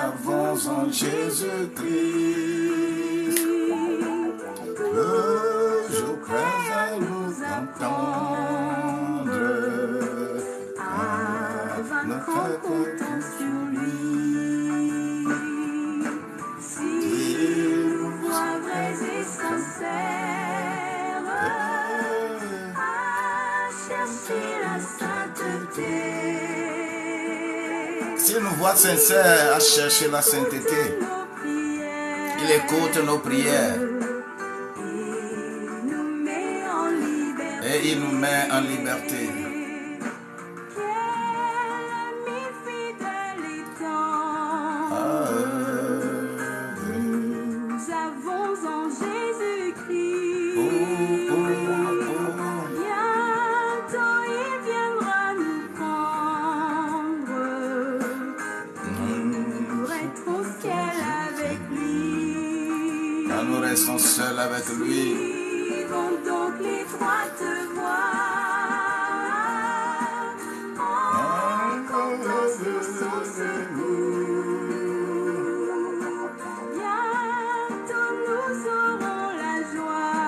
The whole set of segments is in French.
avons en Jésus-Christ, toujours prêt à nous entendre, notre confiance sur lui. S'il nous voit vrais et sincères, à chercher la sainteté. S'il nous voit sincères à chercher la sainteté, il écoute nos prières et il nous met en liberté. Nous avons en Jésus-Christ. Bientôt il viendra nous prendre pour être au ciel avec lui. Quand nous restons seuls avec lui, Suivons donc l'étroite voie en comptant sur son secours. Bientôt nous aurons la joie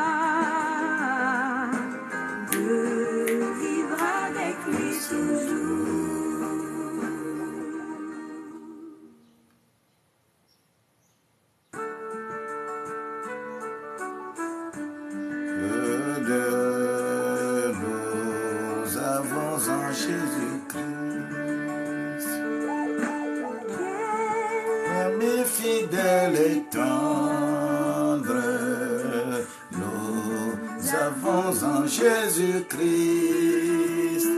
de vivre avec lui toujours. nous avons en Jésus-Christ, ami fidèle et tendre, nous avons en Jésus-Christ,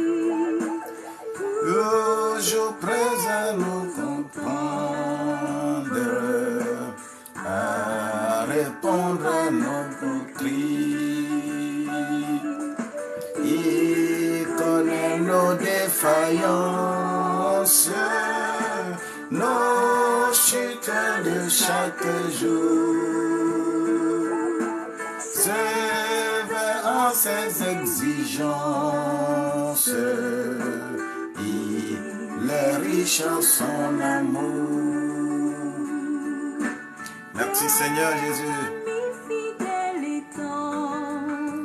toujours prêt à nous comprendre, à répondre à nos cris. Il connaît nos défaillances, nos chutes de chaque jour. Sévère en ses exigences, il est riche en son amour. Merci Seigneur Jésus.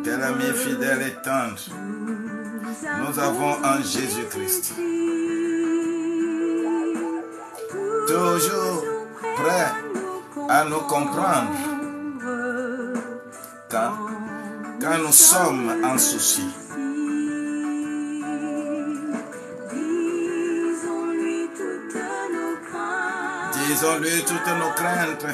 Quel ami fidèle et tendre nous avons en Jésus-Christ. Toujours prêt à nous comprendre quand nous sommes en souci. Disons-lui toutes nos craintes.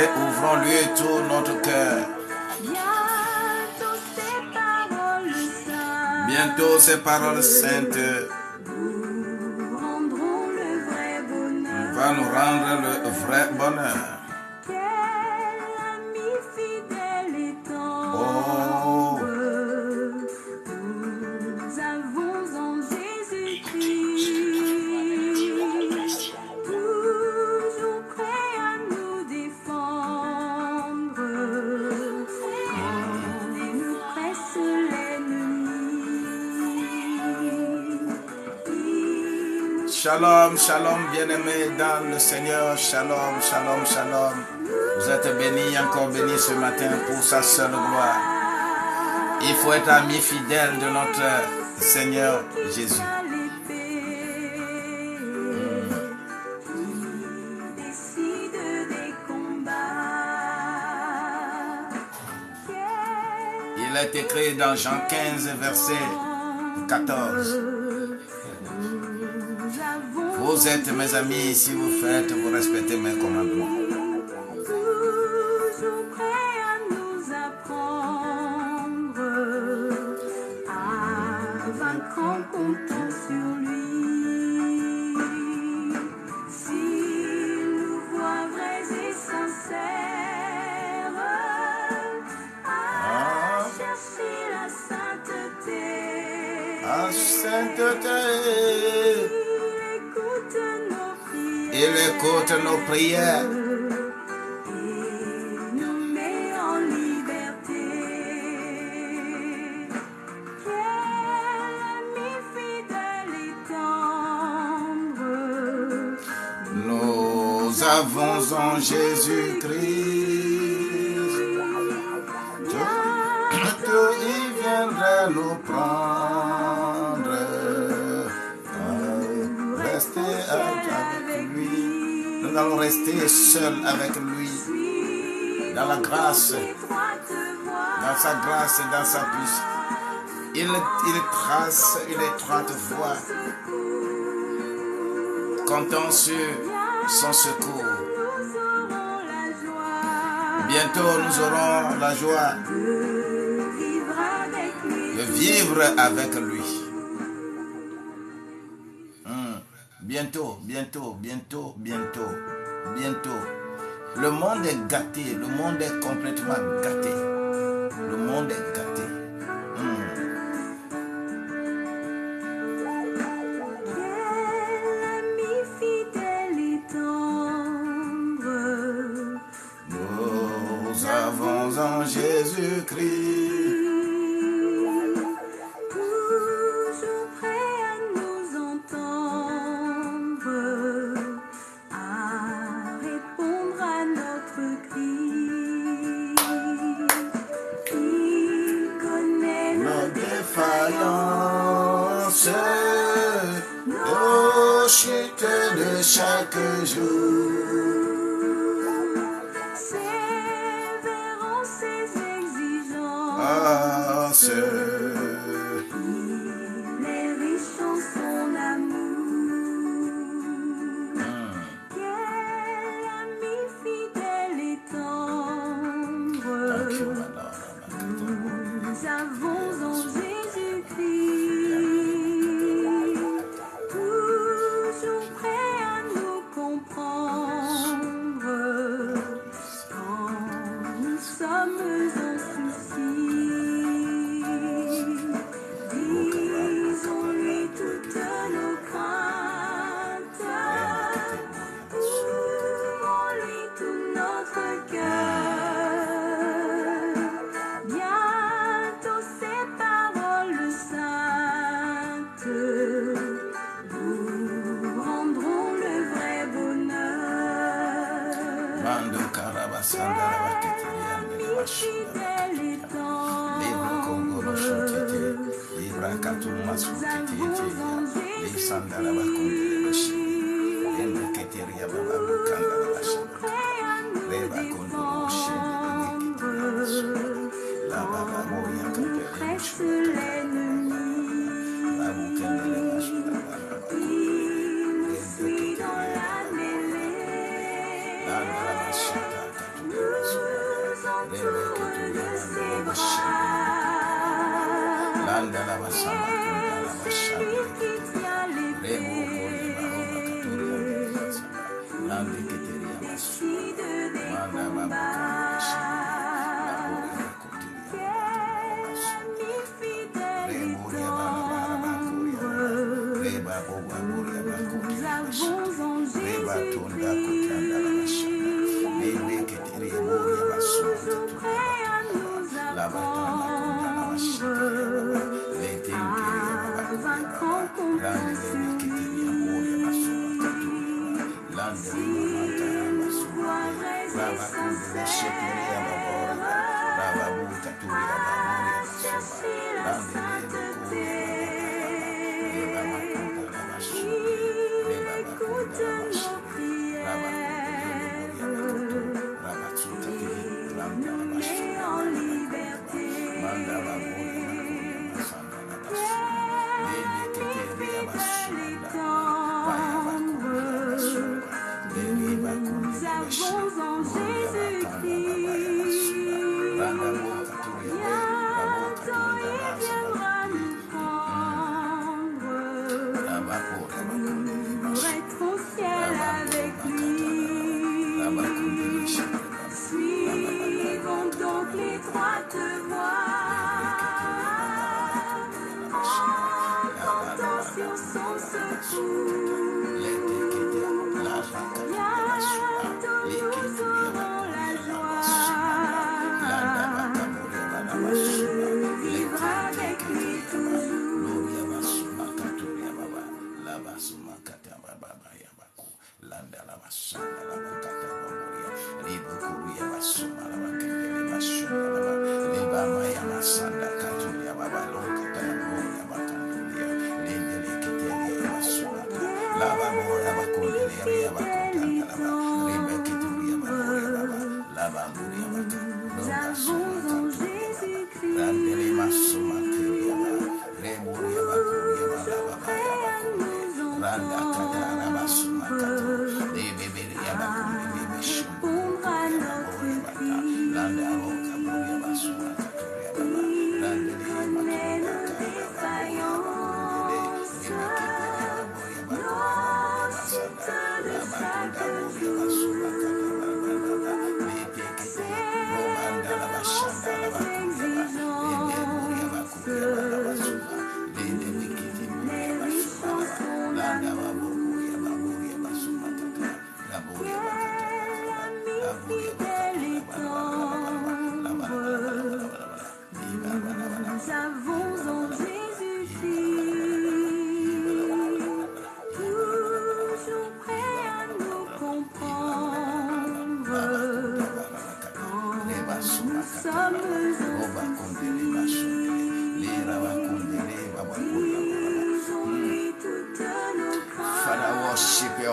Et ouvrons-lui tout notre cœur. Bientôt ces paroles saintes vont nous rendre le vrai bonheur. Oh. Nous avons en Jésus-Christ, toujours prêt à nous défendre et nous presse l'ennemi. Shalom, shalom, bien-aimés dans le Seigneur. Shalom, shalom, shalom. Vous êtes bénis, encore bénis ce matin pour sa seule gloire. Il faut être ami fidèle de notre Seigneur Jésus. Il est écrit dans Jean 15, verset 14. Vous êtes mes amis si vous respectez mes commandements. Toujours prêt à nous apprendre à vaincre en comptant sur lui. S'il nous voit vrais et sincères, à chercher la sainteté. La sainteté. Il écoute nos prières. Il nous met en liberté. Quel ami fidèle et tendre. Nous avons en Jésus-Christ. Tout il viendra nous prendre. Rester avec lui. Nous allons rester seuls avec lui. Dans la grâce. Dans sa grâce et dans sa puissance. Il trace une étroite voie. Comptons sur son secours. Bientôt nous aurons la joie de vivre avec lui. Bientôt. Le monde est gâté, le monde est complètement gâté. Le monde est gâté. Nous avons en Jésus-Christ. Toujours prêt à nous entendre, à répondre à notre cri. Il connaît Nos défaillances, nos chutes de chaque jour. Il est riche en son amour. Quel ami fidèle et tendre. Nous avons en Jésus-Christ. Toujours prêt à nous comprendre. Quand nous sommes en souci. Disons-lui toutes nos craintes, ouvrons-lui tout notre cœur. Bientôt ces paroles saintes nous rendront le vrai bonheur. Ami fidèle et tendre. Presse l'ennemi, il nous suit dans la mêlée, nous entoure de ses bras. Celui qui tient l'épée décide des combats. Quel ami fidèle et tendre. Nous avons en Jésus-Christ. Toujours prêt à nous apprendre à vaincre en compassion. Si nous voit vrais et sincères, chercher la sainteté. Écoute nos prières, nous met en liberté. Nous avons en Jésus-Christ. Bientôt il viendra nous prendre. Nous serons au ciel avec lui. Suivons donc l'étroite voie. Comptons sur son secours. Bientôt nous aurons la joie de vivre avec lui toujours.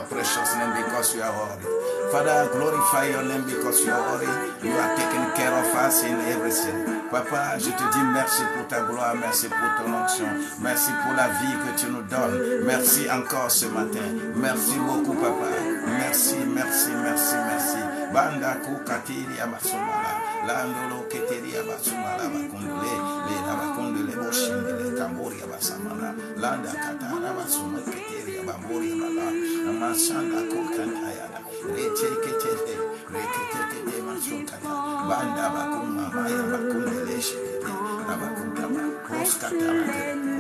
Precious name because you are holy. Father, glorify your name because you are holy. You are taking care of us in everything. Papa, je te dis merci pour ta gloire, merci pour ton onction, merci pour la vie que tu nous donnes. Merci encore ce matin. Merci beaucoup, Papa. Merci, merci, merci, merci. Banda kukatiri abasumala, landolo ketiri abasumala bakundule, le abakundule boshindele kambori abasamala, landa katara abasumala ketiri abambori abala, amasanda kukantayada, rechekete, rekete masukata, banda bakuma maya bakundele shete, abakundama,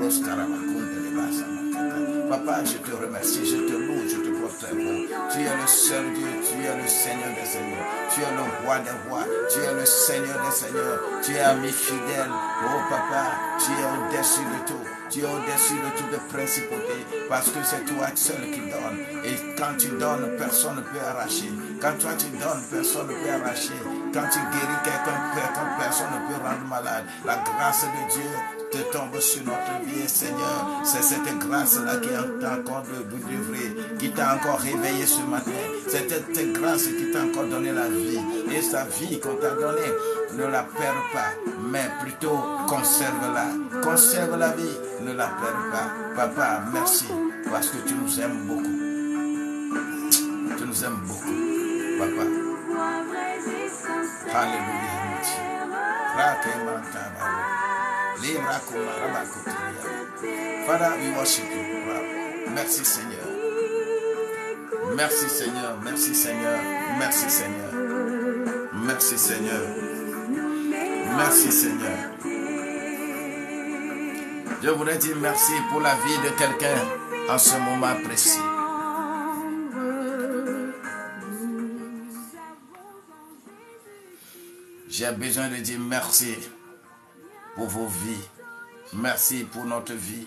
roskara bakundele basamala. Papa, je te remercie, je te loue, je te proclame. Tu es le seul Dieu, tu es le Seigneur des Seigneurs, tu es le roi des rois, tu es le Seigneur des Seigneurs, tu es ami fidèle. Oh Papa, tu es au-dessus de tout, tu es au-dessus de toutes les principautés, parce que c'est toi seul qui donne. Et quand tu donnes, personne ne peut arracher. Quand toi tu donnes, personne ne peut arracher. Quand tu guéris quelqu'un, personne ne peut rendre malade. La grâce de Dieu te tombe sur notre vie, Seigneur. C'est cette grâce-là qui est encore de qui t'a encore réveillé ce matin. C'est cette grâce qui t'a encore donné la vie. Et sa vie qu'on t'a donnée, ne la perds pas, mais plutôt conserve-la. Conserve la vie, ne la perds pas. Papa, merci, parce que tu nous aimes beaucoup. Tu nous aimes beaucoup, Papa. Alléluia, Father, we worship you. Merci Seigneur. Merci Seigneur. Merci Seigneur. Merci Seigneur. Merci Seigneur. Merci Seigneur. Je voudrais dire merci pour la vie de quelqu'un en ce moment précis. J'ai besoin de dire merci pour vos vies. Merci pour notre vie.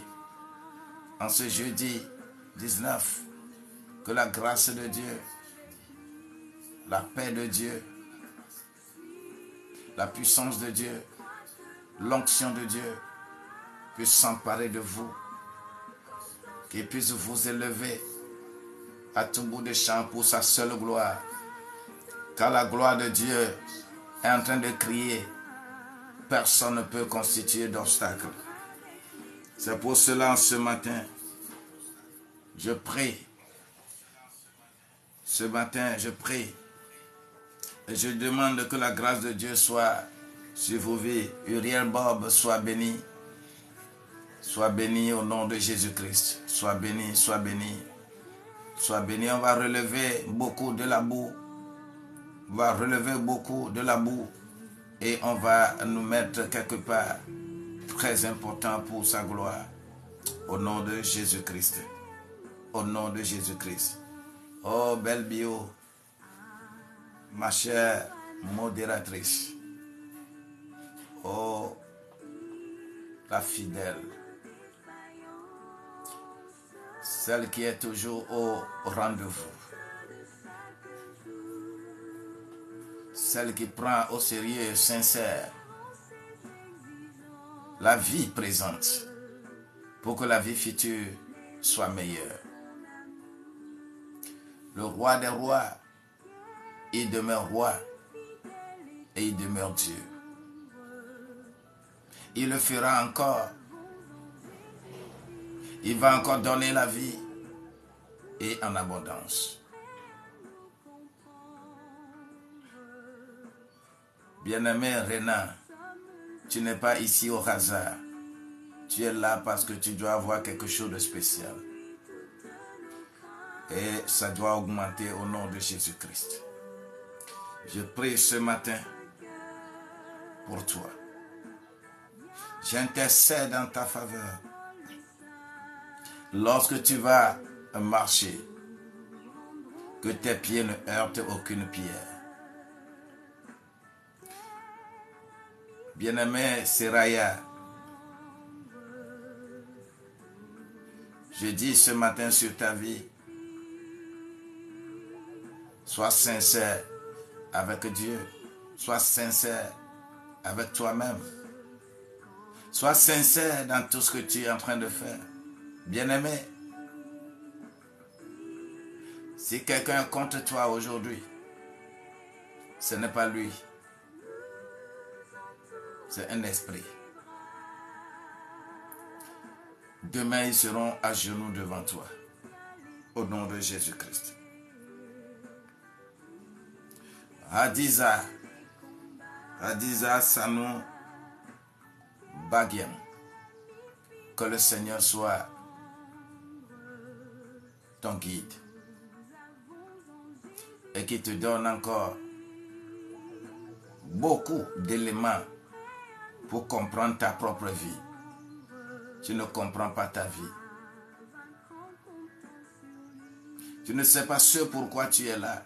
En ce jeudi 19, que la grâce de Dieu, la paix de Dieu, la puissance de Dieu, l'onction de Dieu puisse s'emparer de vous, qu'il puisse vous élever à tout bout de champ pour sa seule gloire. Car la gloire de Dieu est en train de crier, personne ne peut constituer d'obstacle. C'est pour cela, ce matin, je prie. Ce matin, je prie. Et je demande que la grâce de Dieu soit sur vos vies. Uriel Bob, sois béni. Sois béni au nom de Jésus-Christ. Sois béni, sois béni. Sois béni. On va relever beaucoup de la boue. On va relever beaucoup de la boue. Et on va nous mettre quelque part très important pour sa gloire. Au nom de Jésus-Christ. Au nom de Jésus-Christ. Oh, belle bio. Ma chère modératrice. Oh, la fidèle. Celle qui est toujours au rendez-vous. Celle qui prend au sérieux, sincère, la vie présente pour que la vie future soit meilleure. le roi des rois. Il demeure roi et il demeure Dieu. Il le fera encore. Il va encore donner la vie et en abondance. Bien-aimé Renan, tu n'es pas ici au hasard. Tu es là parce que tu dois avoir quelque chose de spécial. Et ça doit augmenter au nom de Jésus-Christ. Je prie ce matin pour toi. J'intercède en ta faveur. Lorsque tu vas marcher, que tes pieds ne heurtent aucune pierre. Bien-aimé Seraya, je dis ce matin sur ta vie, sois sincère avec Dieu, sois sincère avec toi-même, sois sincère dans tout ce que tu es en train de faire. Bien-aimé, si quelqu'un est contre toi aujourd'hui, ce n'est pas lui, c'est un esprit. Demain, ils seront à genoux devant toi, au nom de Jésus-Christ. Hadiza Sanou Bagiam, que le Seigneur soit ton guide et qui te donne encore beaucoup d'éléments pour comprendre ta propre vie. Tu ne comprends pas ta vie. Tu ne sais pas ce pourquoi tu es là.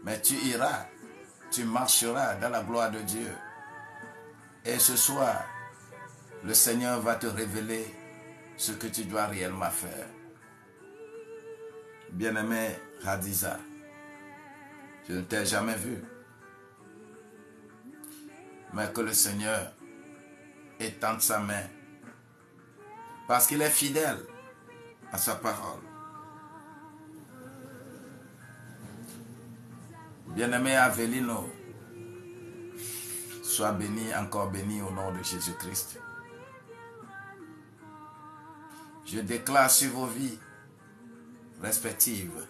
Mais tu iras, tu marcheras dans la gloire de Dieu. Et ce soir, le Seigneur va te révéler ce que tu dois réellement faire. Bien-aimé Hadiza, je ne t'ai jamais vu. Mais que le Seigneur étende sa main. Parce qu'il est fidèle à sa parole. Bien-aimé Avelino, sois béni, encore béni au nom de Jésus-Christ. Je déclare sur vos vies respectives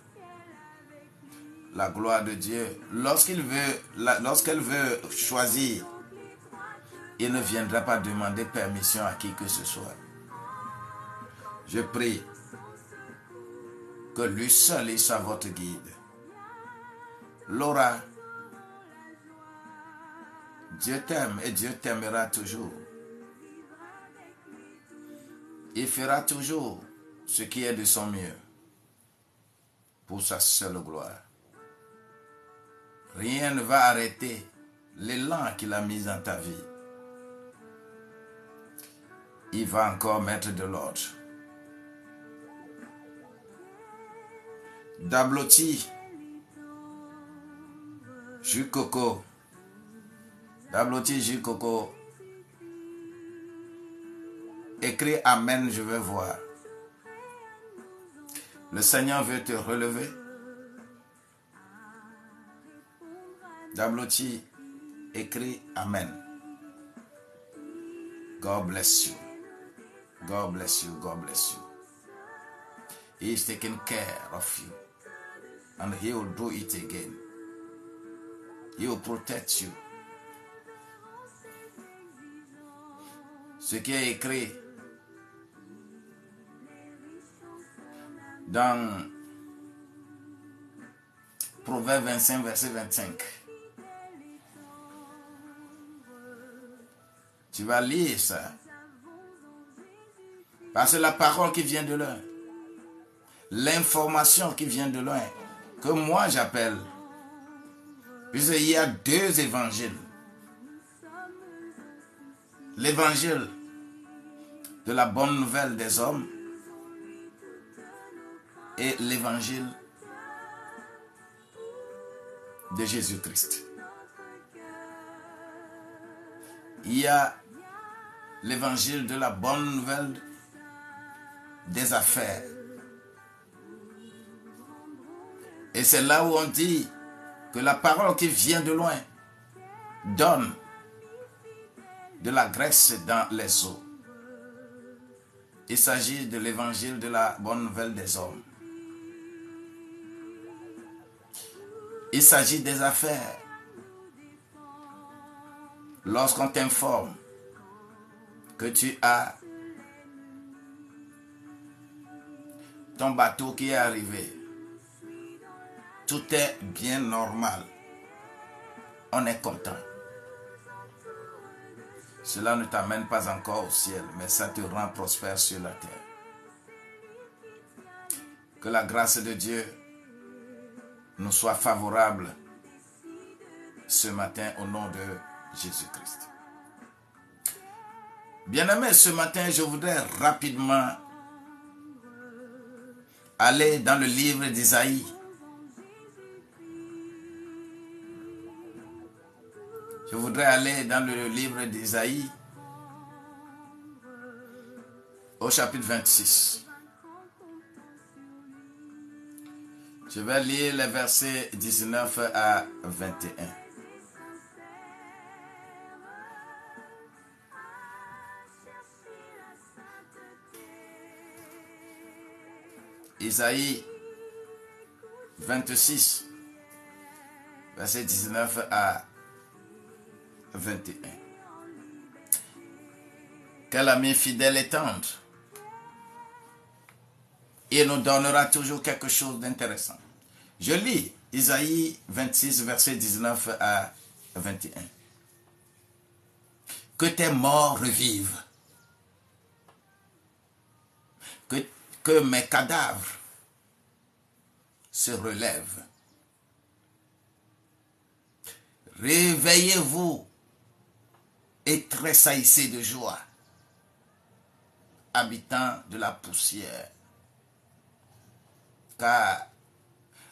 la gloire de Dieu. Lorsqu'elle veut choisir, il ne viendra pas demander permission à qui que ce soit. Je prie que lui seul il soit votre guide. Laura, Dieu t'aime et Dieu t'aimera toujours. Il fera toujours ce qui est de son mieux pour sa seule gloire. Rien ne va arrêter l'élan qu'il a mis dans ta vie. Il va encore mettre de l'ordre. Dabloti, Jukoko, Dabloti Jukoko, écris Amen, je veux voir. Le Seigneur veut te relever. Dabloti, écris Amen. God bless you. God bless you. God bless you. He is taking care of you. And he will do it again. He will protect you. Ce qui est écrit dans Proverbe 25, verset 25. Tu vas lire ça. Parce que la parole qui vient de loin, l'information qui vient de loin, que moi j'appelle, puisqu'il y a deux évangiles. L'évangile de la bonne nouvelle des hommes et l'évangile de Jésus-Christ. Il y a l'évangile de la bonne nouvelle des affaires. Et c'est là où on dit que la parole qui vient de loin donne de la graisse dans les eaux. Il s'agit de l'évangile de la bonne nouvelle des hommes. Il s'agit des affaires. Lorsqu'on t'informe que tu as ton bateau qui est arrivé, tout est bien normal. On est content. Cela ne t'amène pas encore au ciel, mais ça te rend prospère sur la terre. Que la grâce de Dieu nous soit favorable ce matin au nom de Jésus-Christ. Bien-aimés, ce matin, je voudrais rapidement aller dans le livre d'Isaïe. Je voudrais aller dans le livre d'Isaïe au chapitre 26. Je vais lire les versets 19 à 21. Isaïe 26, verset 19 à 21. Quel ami fidèle et tendre. Il nous donnera toujours quelque chose d'intéressant. Je lis Isaïe 26, verset 19 à 21. Que tes morts revivent. Que mes cadavres se relèvent. Réveillez-vous et tressaillissez de joie, habitants de la poussière. Car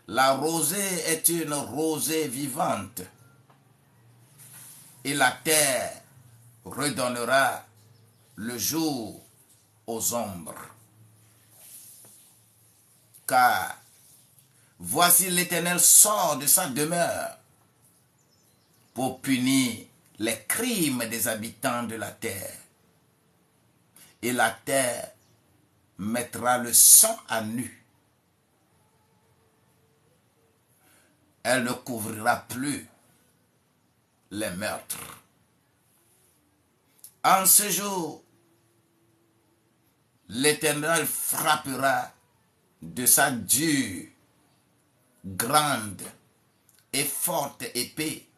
la rosée est une rosée vivante et la terre redonnera le jour aux ombres. Car voici l'Éternel sort de sa demeure pour punir les crimes des habitants de la terre. Et la terre mettra le sang à nu. Elle ne couvrira plus les meurtres. En ce jour, l'Éternel frappera de sa dure, grande et forte épée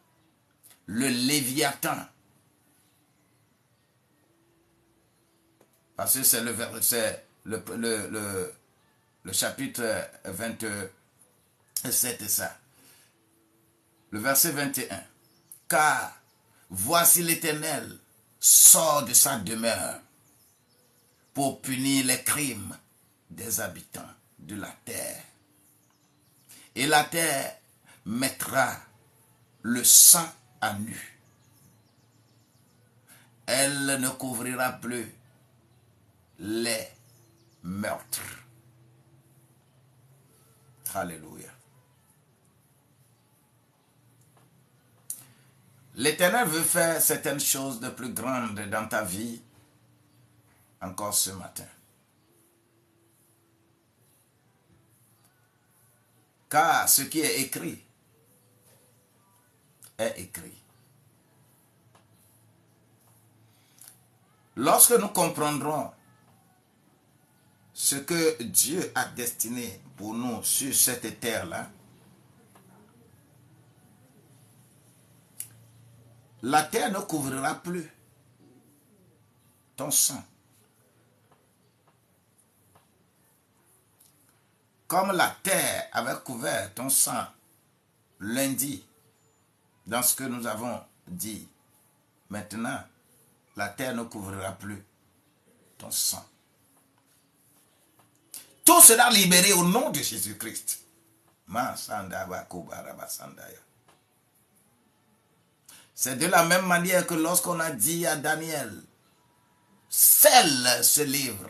le Léviathan. Parce que c'est le verset, le chapitre 27, ça. Le verset 21. Car voici l'Éternel sort de sa demeure pour punir les crimes des habitants de la terre. Et la terre mettra le sang à nu. Elle ne couvrira plus les meurtres. Alléluia. L'Éternel veut faire certaines choses de plus grandes dans ta vie encore ce matin. Car ce qui est écrit est écrit. Lorsque nous comprendrons ce que Dieu a destiné pour nous sur cette terre-là, la terre ne couvrira plus ton sang. Comme la terre avait couvert ton sang lundi, dans ce que nous avons dit, maintenant, la terre ne couvrira plus ton sang. Tout sera libéré au nom de Jésus-Christ. C'est de la même manière que lorsqu'on a dit à Daniel, scelle ce livre,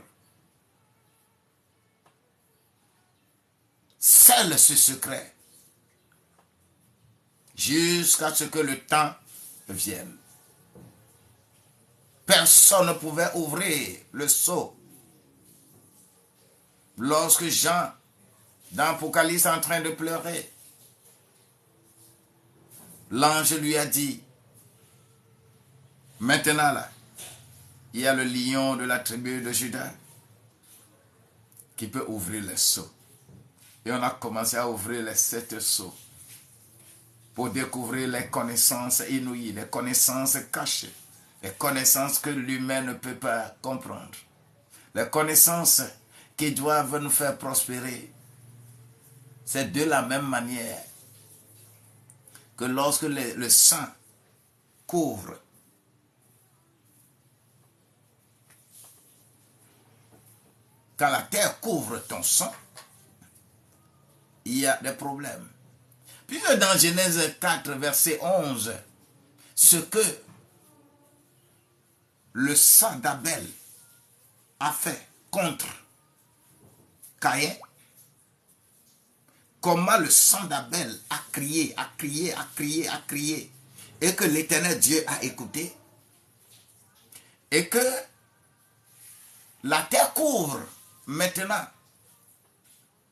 scelle ce secret, jusqu'à ce que le temps vienne. Personne ne pouvait ouvrir le sceau. Lorsque Jean, dans l'Apocalypse, est en train de pleurer, l'ange lui a dit, maintenant là, il y a le lion de la tribu de Juda qui peut ouvrir les sceaux. Et on a commencé à ouvrir les 7 sceaux pour découvrir les connaissances inouïes, les connaissances cachées, les connaissances que l'humain ne peut pas comprendre, les connaissances qui doivent nous faire prospérer. C'est de la même manière que lorsque le sang couvre quand la terre couvre ton sang, il y a des problèmes. Puisque dans Genèse 4, verset 11, ce que le sang d'Abel a fait contre Caïn, comment le sang d'Abel a crié, et que l'Éternel Dieu a écouté, et que la terre couvre maintenant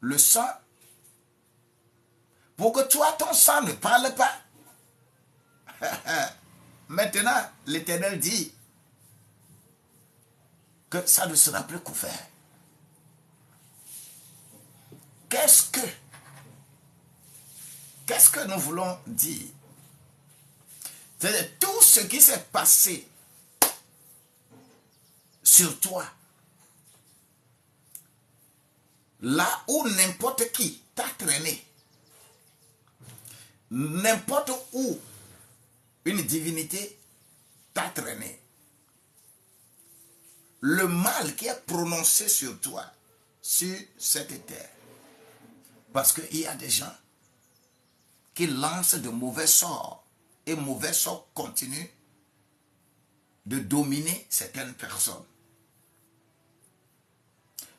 le sang, pour que toi, ton sang ne parle pas. Maintenant, l'Éternel dit que ça ne sera plus couvert. Qu'est-ce que nous voulons dire? C'est tout ce qui s'est passé sur toi, là où n'importe qui t'a traîné, n'importe où une divinité t'a traîné, le mal qui est prononcé sur toi, sur cette terre. Parce qu'il y a des gens qui lancent de mauvais sorts, et mauvais sorts continuent de dominer certaines personnes.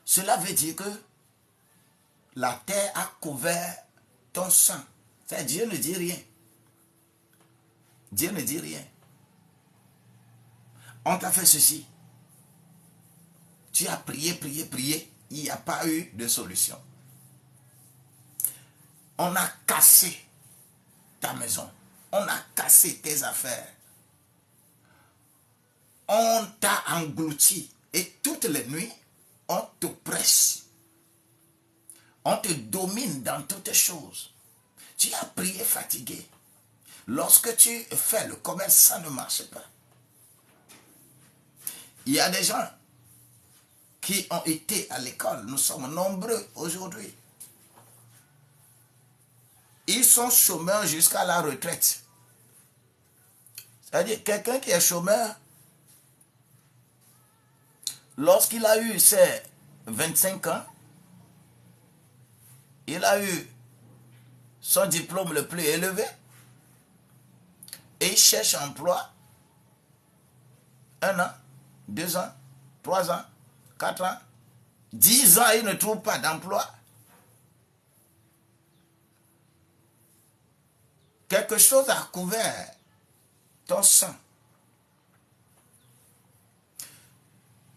Cela veut dire que la terre a couvert ton sang. Dieu ne dit rien. Dieu ne dit rien. On t'a fait ceci. Tu as prié, il n'y a pas eu de solution. On a cassé ta maison. On a cassé tes affaires. On t'a englouti. Et toutes les nuits, on te presse. On te domine dans toutes choses. Tu as prié fatigué. Lorsque tu fais le commerce, ça ne marche pas. Il y a des gens qui ont été à l'école. Nous sommes nombreux aujourd'hui. Ils sont chômeurs jusqu'à la retraite. C'est-à-dire, quelqu'un qui est chômeur, lorsqu'il a eu ses 25 ans, il a eu son diplôme le plus élevé et il cherche emploi 1 an, 2 ans, 3 ans, 4 ans, 10 ans, il ne trouve pas d'emploi. Quelque chose a couvert ton sang.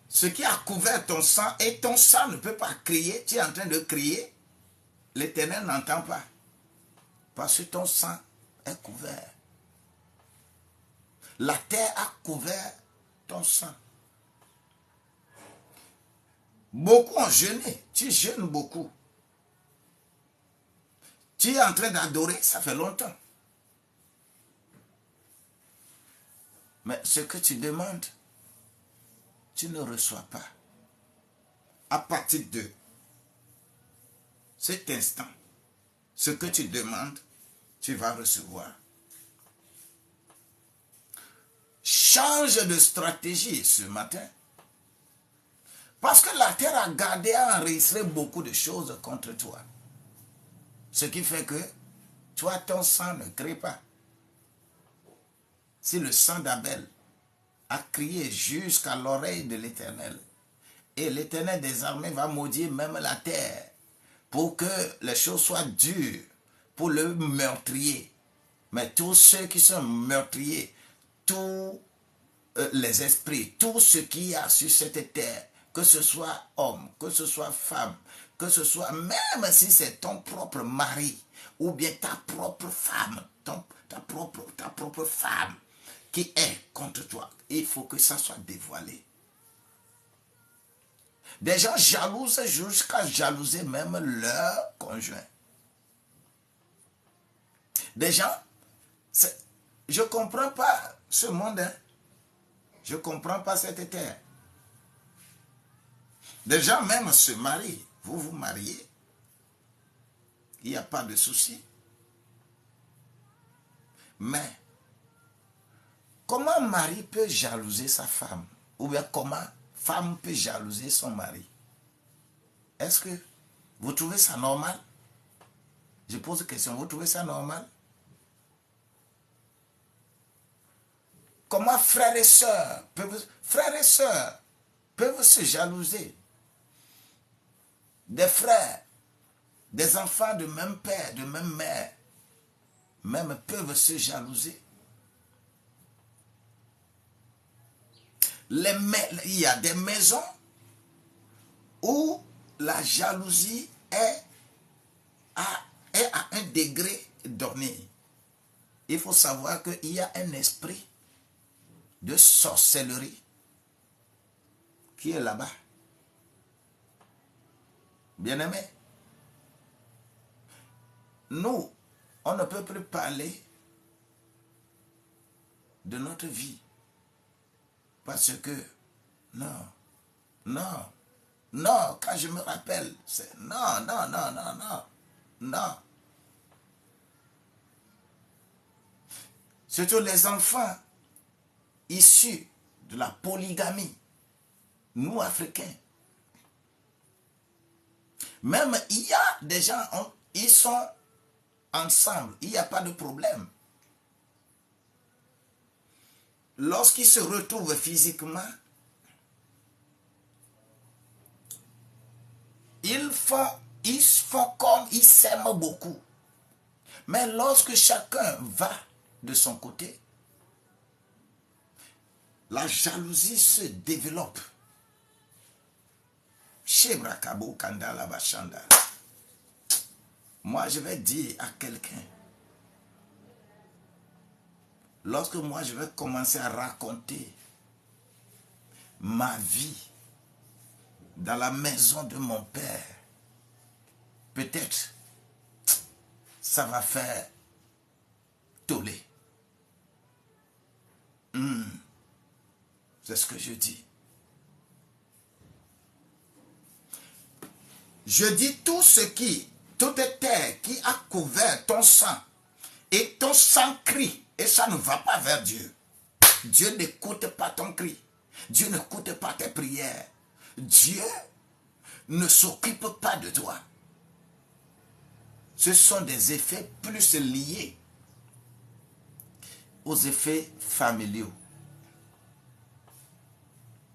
Ce qui a couvert ton sang, et ton sang ne peut pas crier, tu es en train de crier, l'Éternel n'entend pas. Parce que ton sang est couvert. La terre a couvert ton sang. Beaucoup ont jeûné. Tu jeûnes beaucoup. Tu es en train d'adorer, ça fait longtemps. Mais ce que tu demandes, tu ne reçois pas. À partir de cet instant, ce que tu demandes, tu vas recevoir. Change de stratégie ce matin. Parce que la terre a gardé, a enregistré beaucoup de choses contre toi. Ce qui fait que toi, ton sang ne crie pas. Si le sang d'Abel a crié jusqu'à l'oreille de l'Éternel, et l'Éternel des armées va maudire même la terre, pour que les choses soient dures pour le meurtrier. Mais tous ceux qui sont meurtriers, tous les esprits, tout ce qu'il y a sur cette terre, que ce soit homme, que ce soit femme, que ce soit, même si c'est ton propre mari, ou bien ta propre femme, ta propre femme qui est contre toi, il faut que ça soit dévoilé. Des gens jalousent jusqu'à jalouser même leur conjoint. Des gens, je ne comprends pas ce monde, hein. Je ne comprends pas cette terre. Des gens même se marient. Vous vous mariez. Il n'y a pas de souci. Mais, comment un mari peut jalouser sa femme? Ou bien comment femme peut jalouser son mari? Est-ce que vous trouvez ça normal? Je pose la question, vous trouvez ça normal? Comment frères et sœurs peuvent se jalouser? Des frères, des enfants de même père, de même mère, même peuvent se jalouser. Il y a des maisons où la jalousie est à un degré donné. Il faut savoir qu'il y a un esprit de sorcellerie qui est là-bas. Bien-aimés, nous, on ne peut plus parler de notre vie parce que, non, quand je me rappelle, c'est non. Surtout les enfants issus de la polygamie, nous Africains. Même il y a des gens, ils sont ensemble, il n'y a pas de problème. Lorsqu'ils se retrouvent physiquement, ils font comme ils s'aiment beaucoup. Mais lorsque chacun va de son côté, la jalousie se développe. Shebrakabo Kandala Bachanda. Moi, je vais dire à quelqu'un, lorsque moi je vais commencer à raconter ma vie dans la maison de mon père, peut-être ça va faire toller. C'est ce que je dis. Je dis toute terre qui a couvert ton sang, et ton sang crie, et ça ne va pas vers Dieu. Dieu n'écoute pas ton cri. Dieu n'écoute pas tes prières. Dieu ne s'occupe pas de toi. Ce sont des effets plus liés aux effets familiaux.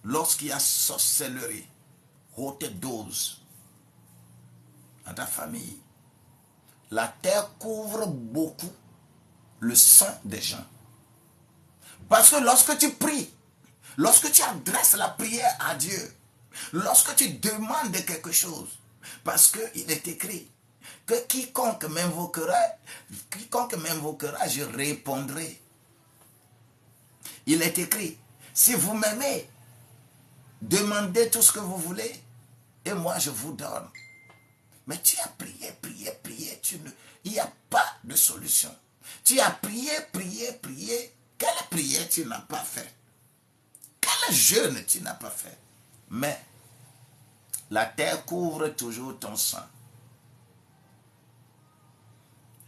Lorsqu'il y a sorcellerie, haute dose dans ta famille, la terre couvre beaucoup le sang des gens. Parce que lorsque tu pries, lorsque tu adresses la prière à Dieu, lorsque tu demandes quelque chose, parce qu'il est écrit que quiconque m'invoquera, je répondrai. Il est écrit, si vous m'aimez, demandez tout ce que vous voulez, et moi je vous donne. Mais tu as prié, il n'y a pas de solution. Tu as prié. Quelle prière tu n'as pas fait? Quel jeûne tu n'as pas fait? Mais la terre couvre toujours ton sang.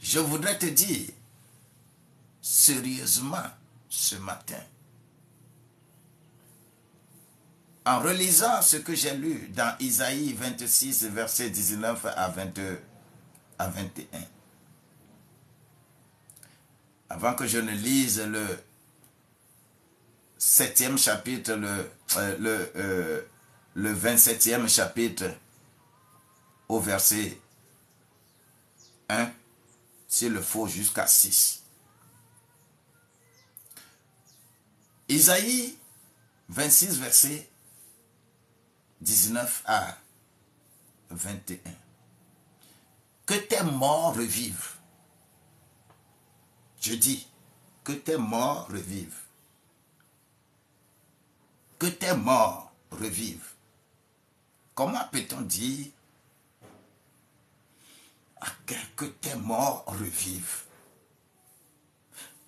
Je voudrais te dire, sérieusement, ce matin, en relisant ce que j'ai lu dans Isaïe 26, versets 19 à 21, avant que je ne lise le 7e chapitre, le 27e chapitre, au verset 1, s'il le faut jusqu'à 6. Isaïe 26, verset 19 à 21. Que tes morts revivent. Je dis, que tes morts revivent. Que tes morts revivent. Comment peut-on dire que tes morts revivent?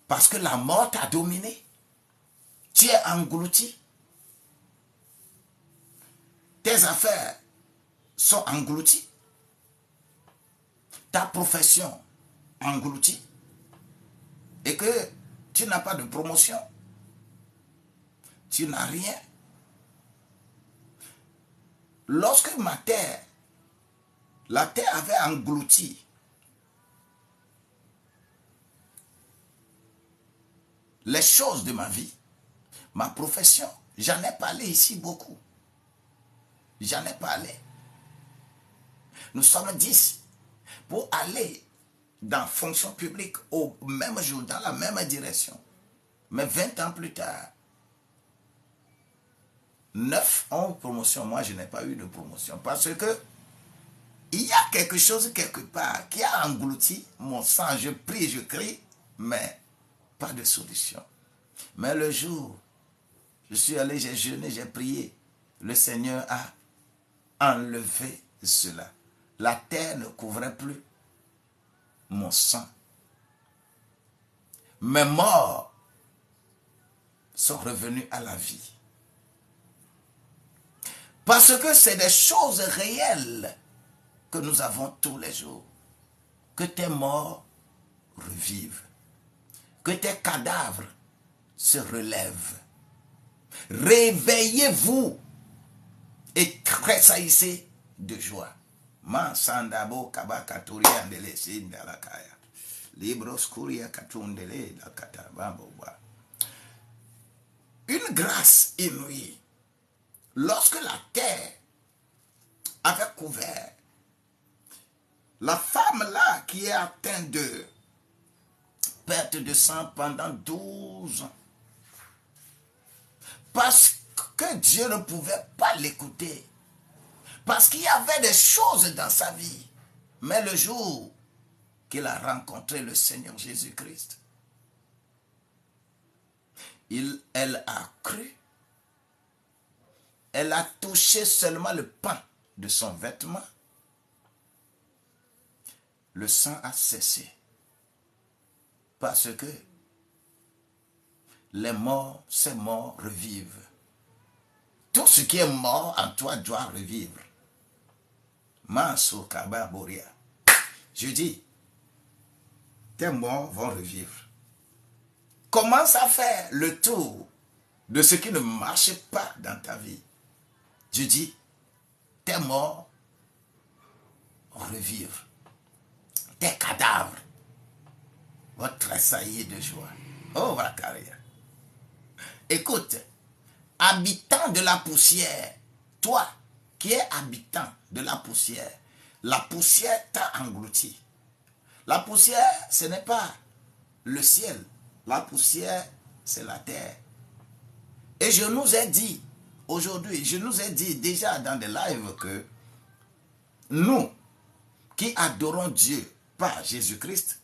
Parce que la mort t'a dominé. Tu es englouti. Tes affaires sont englouties. Ta profession engloutie. Et que tu n'as pas de promotion. Tu n'as rien. Lorsque la terre avait englouti les choses de ma vie, ma profession, j'en ai parlé ici beaucoup. J'en ai parlé. Nous sommes 10 pour aller dans fonction publique au même jour, dans la même direction. Mais 20 ans plus tard, 9 ont promotion. Moi, je n'ai pas eu de promotion parce que il y a quelque chose quelque part qui a englouti mon sang. Je prie, je crie, mais pas de solution. Mais le jour, je suis allé, j'ai jeûné, j'ai prié. Le Seigneur a enlevé cela. La terre ne couvrait plus mon sang. Mes morts sont revenus à la vie. Parce que c'est des choses réelles que nous avons tous les jours. Que tes morts revivent. Que tes cadavres se relèvent. Réveillez-vous et tressaillissez de joie. Mansandabo kabakaturi andele sindalakaya. Libros kuria katundele la katabambowa. Une grâce inouïe. Lorsque la terre avait couvert, la femme là qui est atteinte de perte de sang pendant 12 ans, parce que Dieu ne pouvait pas l'écouter, parce qu'il y avait des choses dans sa vie, mais le jour qu'il a rencontré le Seigneur Jésus-Christ, elle a cru. Elle a touché seulement le pan de son vêtement. Le sang a cessé. Parce que les morts, ces morts revivent. Tout ce qui est mort en toi doit revivre. Manso Kaba Boria. Je dis, tes morts vont revivre. Commence à faire le tour de ce qui ne marche pas dans ta vie. Je dis, tes morts revivre. Tes cadavres vont tressaillir de joie. Oh, Vakaria. Écoute, habitant de la poussière, toi qui es habitant de la poussière t'a englouti. La poussière, ce n'est pas le ciel. La poussière, c'est la terre. Et je nous ai dit, aujourd'hui, je nous ai dit déjà dans des lives que nous qui adorons Dieu par Jésus-Christ,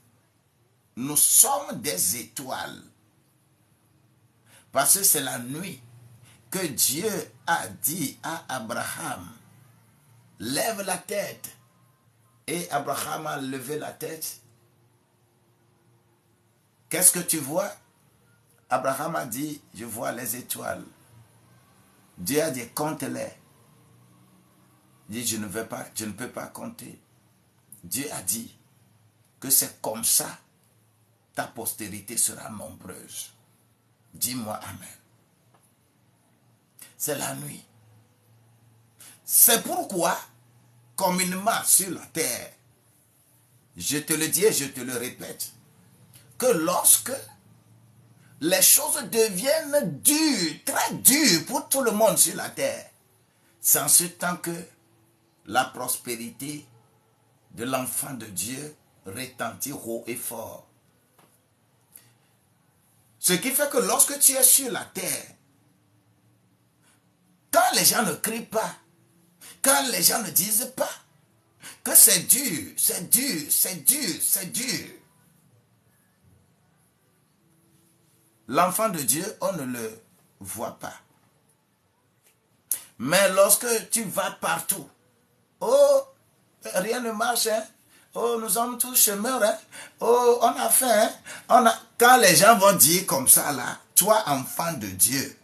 nous sommes des étoiles. Parce que c'est la nuit que Dieu a dit à Abraham, lève la tête. Et Abraham a levé la tête. Qu'est-ce que tu vois? Abraham a dit, je vois les étoiles. Dieu a dit, compte-les. Il dit, je ne peux pas compter. Dieu a dit que c'est comme ça, ta postérité sera nombreuse. Dis-moi Amen. C'est la nuit. C'est pourquoi, communément sur la terre, je te le dis et je te le répète, que lorsque les choses deviennent dures, très dures pour tout le monde sur la terre, c'est en ce temps que la prospérité de l'enfant de Dieu retentit haut et fort. Ce qui fait que lorsque tu es sur la terre, quand les gens ne crient pas, quand les gens ne disent pas que c'est dur, c'est dur, c'est dur, c'est dur, l'enfant de Dieu, on ne le voit pas. Mais lorsque tu vas partout, oh, rien ne marche, hein? Oh, nous sommes tous chômeurs, hein? Oh, on a faim, hein? Quand les gens vont dire comme ça, là, toi, enfant de Dieu,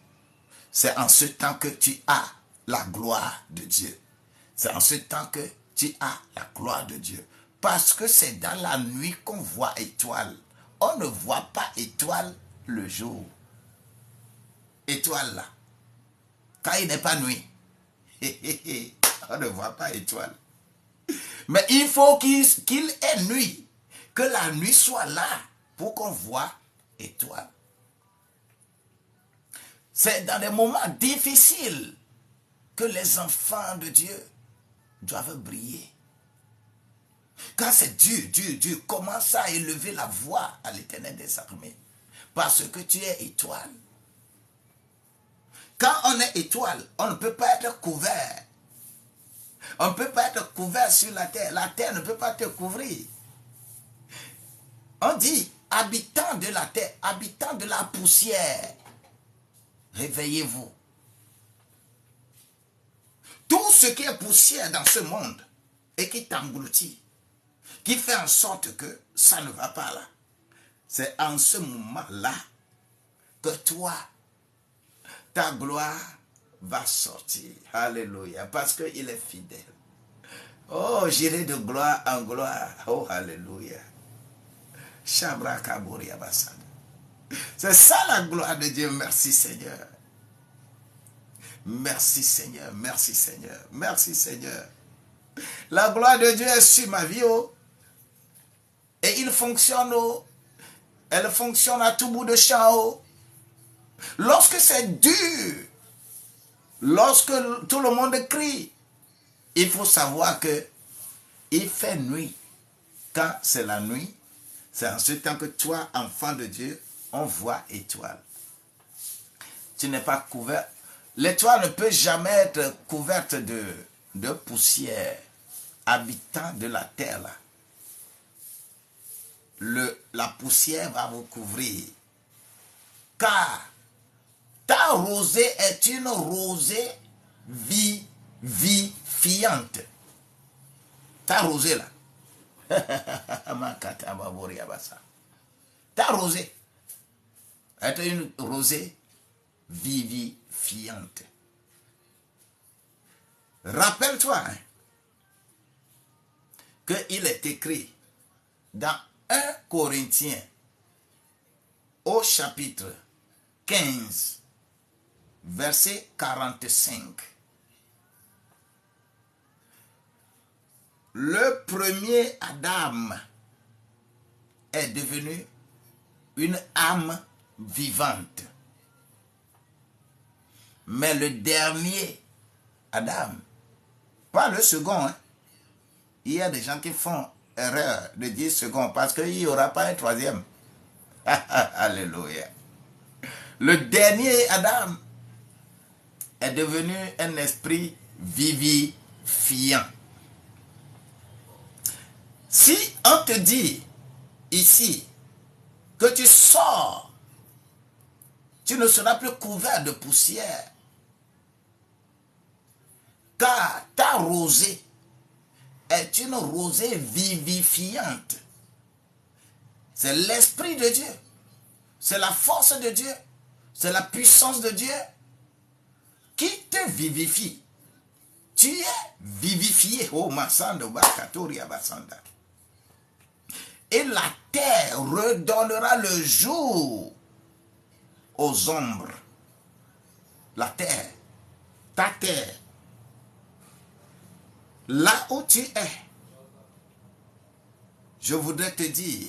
c'est en ce temps que tu as la gloire de Dieu. C'est en ce temps que tu as la gloire de Dieu. Parce que c'est dans la nuit qu'on voit étoile. On ne voit pas étoile le jour. Étoile là. Quand il n'est pas nuit. On ne voit pas étoile. Mais il faut qu'il ait nuit. Que la nuit soit là pour qu'on voit étoile. C'est dans des moments difficiles que les enfants de Dieu doivent briller. Quand c'est dur, dur, dur, commence à élever la voix à l'Éternel des armées. Parce que tu es étoile. Quand on est étoile, on ne peut pas être couvert. On ne peut pas être couvert sur la terre. La terre ne peut pas te couvrir. On dit, habitants de la terre, habitants de la poussière, réveillez-vous. Tout ce qui est poussière dans ce monde et qui t'engloutit, qui fait en sorte que ça ne va pas là, c'est en ce moment-là que toi, ta gloire va sortir. Alléluia. Parce qu'il est fidèle. Oh, j'irai de gloire en gloire. Oh, alléluia. Shabra Kaburi Abasad. C'est ça la gloire de Dieu. Merci Seigneur. Merci Seigneur. Merci Seigneur. Merci Seigneur. La gloire de Dieu est sur ma vie. Oh. Et il fonctionne. Oh. Elle fonctionne à tout bout de champ. Oh. Lorsque c'est dur, lorsque tout le monde crie, il faut savoir que il fait nuit. Quand c'est la nuit, c'est en ce temps que toi, enfant de Dieu, on voit étoile. Tu n'es pas couvert. L'étoile ne peut jamais être couverte de poussière. Habitant de la terre, là. La poussière va vous couvrir. Car ta rosée est une rosée vivifiante. Ta rosée là. Ta rosée est une rosée vivifiante. Rappelle-toi hein, qu'il est écrit dans 1 Corinthiens au chapitre 15 verset 45. Le premier Adam est devenu une âme vivante. Mais le dernier Adam, pas le second, hein. Il y a des gens qui font erreur de dire second parce qu'il n'y aura pas un troisième. Alléluia. Le dernier Adam est devenu un esprit vivifiant. Si on te dit ici que tu sors, tu ne seras plus couvert de poussière, car ta rosée est une rosée vivifiante. C'est l'Esprit de Dieu, c'est la force de Dieu, c'est la puissance de Dieu qui te vivifie. Tu es vivifié. Oh, Masando Bakatori Abasanda. Et la terre redonnera le jour aux ombres. La terre, ta terre, là où tu es, je voudrais te dire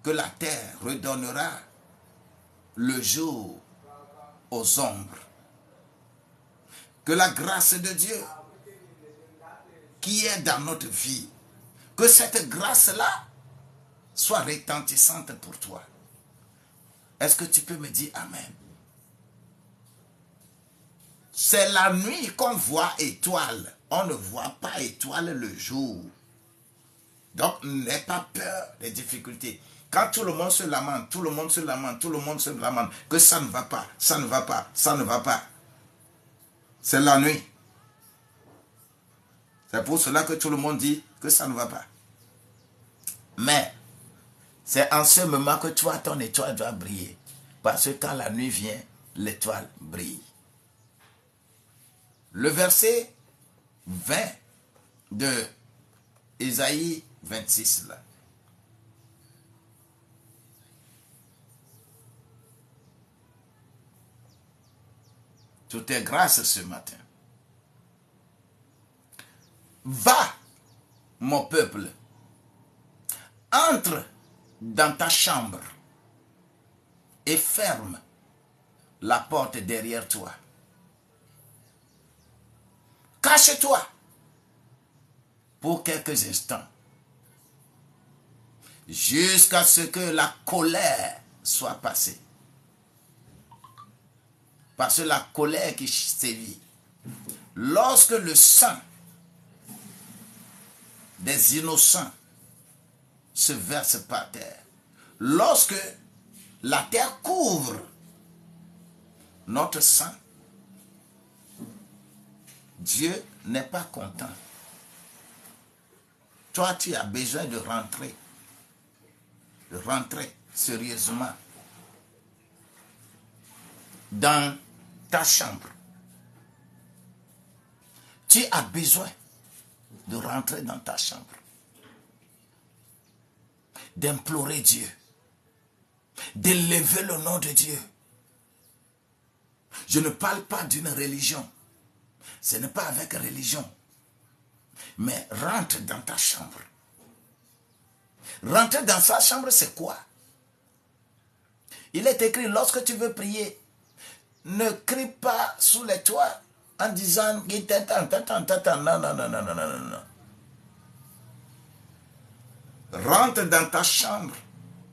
que la terre redonnera le jour aux ombres. Que la grâce de Dieu qui est dans notre vie, que cette grâce-là soit retentissante pour toi. Est-ce que tu peux me dire Amen? C'est la nuit qu'on voit étoile. On ne voit pas étoile le jour. Donc, n'aie pas peur des difficultés. Quand tout le monde se lamente, tout le monde se lamente, tout le monde se lamente, que ça ne va pas, ça ne va pas, ça ne va pas. C'est la nuit. C'est pour cela que tout le monde dit que ça ne va pas. Mais, c'est en ce moment que toi, ton étoile doit briller. Parce que quand la nuit vient, l'étoile brille. Le verset 20 de Ésaïe 26 là. Tout est grâce ce matin. Va, mon peuple, entre dans ta chambre et ferme la porte derrière toi. Cache-toi pour quelques instants jusqu'à ce que la colère soit passée. Parce que la colère qui sévit, lorsque le sang des innocents se verse par terre, lorsque la terre couvre notre sang, Dieu n'est pas content. Toi, tu as besoin de rentrer sérieusement dans ta chambre. Tu as besoin de rentrer dans ta chambre, d'implorer Dieu, d'élever le nom de Dieu. Je ne parle pas d'une religion. Ce n'est pas avec religion. Mais rentre dans ta chambre. Rentrer dans sa chambre, c'est quoi? Il est écrit, lorsque tu veux prier, ne crie pas sous les toits en disant non, non, non, non, non, non, non. Rentre dans ta chambre,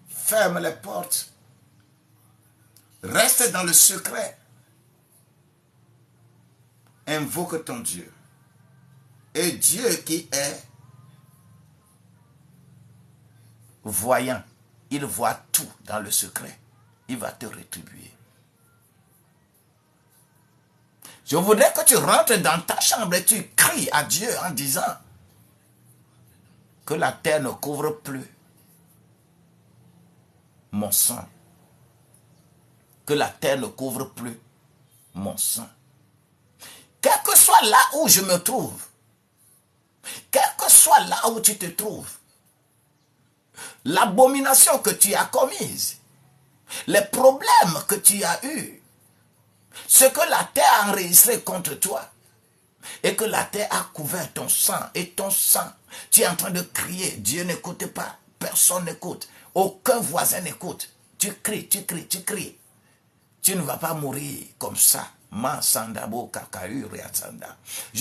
ferme les portes, reste dans le secret, invoque ton Dieu. Et Dieu qui est voyant, il voit tout dans le secret, il va te rétribuer. Je voudrais que tu rentres dans ta chambre et tu cries à Dieu en disant que la terre ne couvre plus mon sang. Que la terre ne couvre plus mon sang. Quel que soit là où je me trouve, quel que soit là où tu te trouves, l'abomination que tu as commise, les problèmes que tu as eus, ce que la terre a enregistré contre toi, et que la terre a couvert ton sang, et ton sang, tu es en train de crier, Dieu n'écoute pas, personne n'écoute, aucun voisin n'écoute, tu cries, tu cries, tu cries, tu ne vas pas mourir comme ça. Je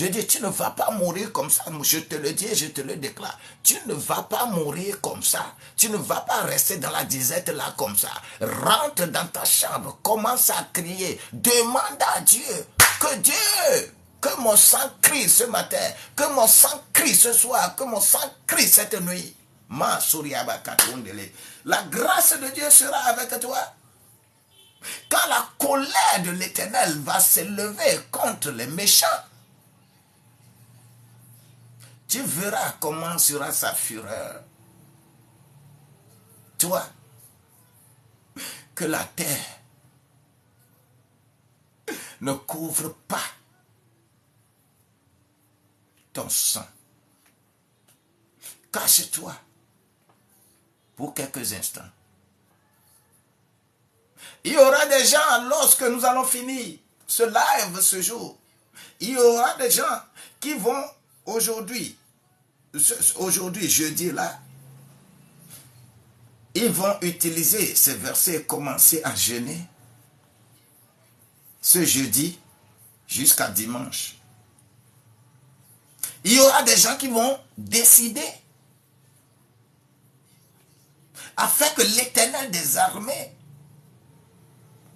dis, tu ne vas pas mourir comme ça, je te le dis et je te le déclare, tu ne vas pas mourir comme ça, tu ne vas pas rester dans la disette là comme ça, rentre dans ta chambre, commence à crier, demande à Dieu, que mon sang crie ce matin, que mon sang crie ce soir, que mon sang crie cette nuit. La grâce de Dieu sera avec toi. Quand la colère de l'Éternel va s'élever contre les méchants, tu verras comment sera sa fureur. Toi, que la terre ne couvre pas ton sang. Cache-toi pour quelques instants. Il y aura des gens, lorsque nous allons finir ce live ce jour, il y aura des gens qui vont aujourd'hui, jeudi là, ils vont utiliser ces versets et commencer à jeûner ce jeudi jusqu'à dimanche. Il y aura des gens qui vont décider afin que l'Éternel des armées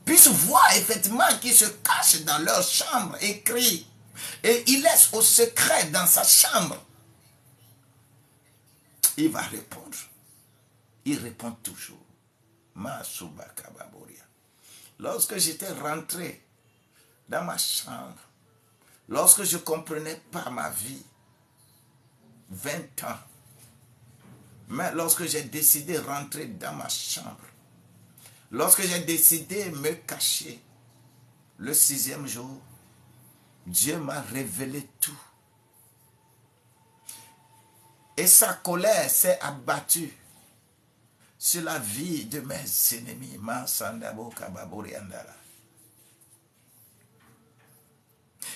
puissent voir effectivement qu'ils se cachent dans leur chambre et crient. Et il laisse au secret dans sa chambre. Il va répondre. Il répond toujours. Lorsque j'étais rentré dans ma chambre, lorsque je ne comprenais pas ma vie, 20 ans, mais lorsque j'ai décidé de rentrer dans ma chambre, lorsque j'ai décidé de me cacher, le 6e jour, Dieu m'a révélé tout. Et sa colère s'est abattue sur la vie de mes ennemis.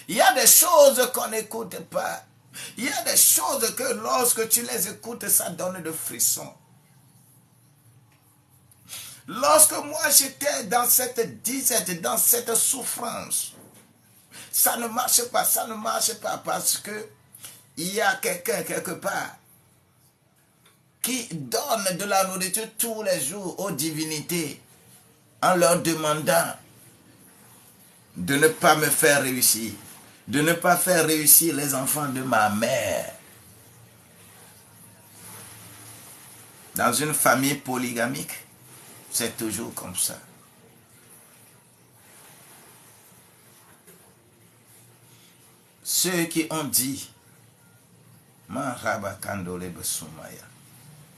Il y a des choses qu'on n'écoute pas. Il y a des choses que lorsque tu les écoutes, ça donne de frissons. Lorsque moi j'étais dans cette disette, dans cette souffrance, ça ne marche pas parce que il y a quelqu'un quelque part qui donne de la nourriture tous les jours aux divinités en leur demandant de ne pas me faire réussir, de ne pas faire réussir les enfants de ma mère. Dans une famille polygamique, c'est toujours comme ça. Ceux qui ont dit,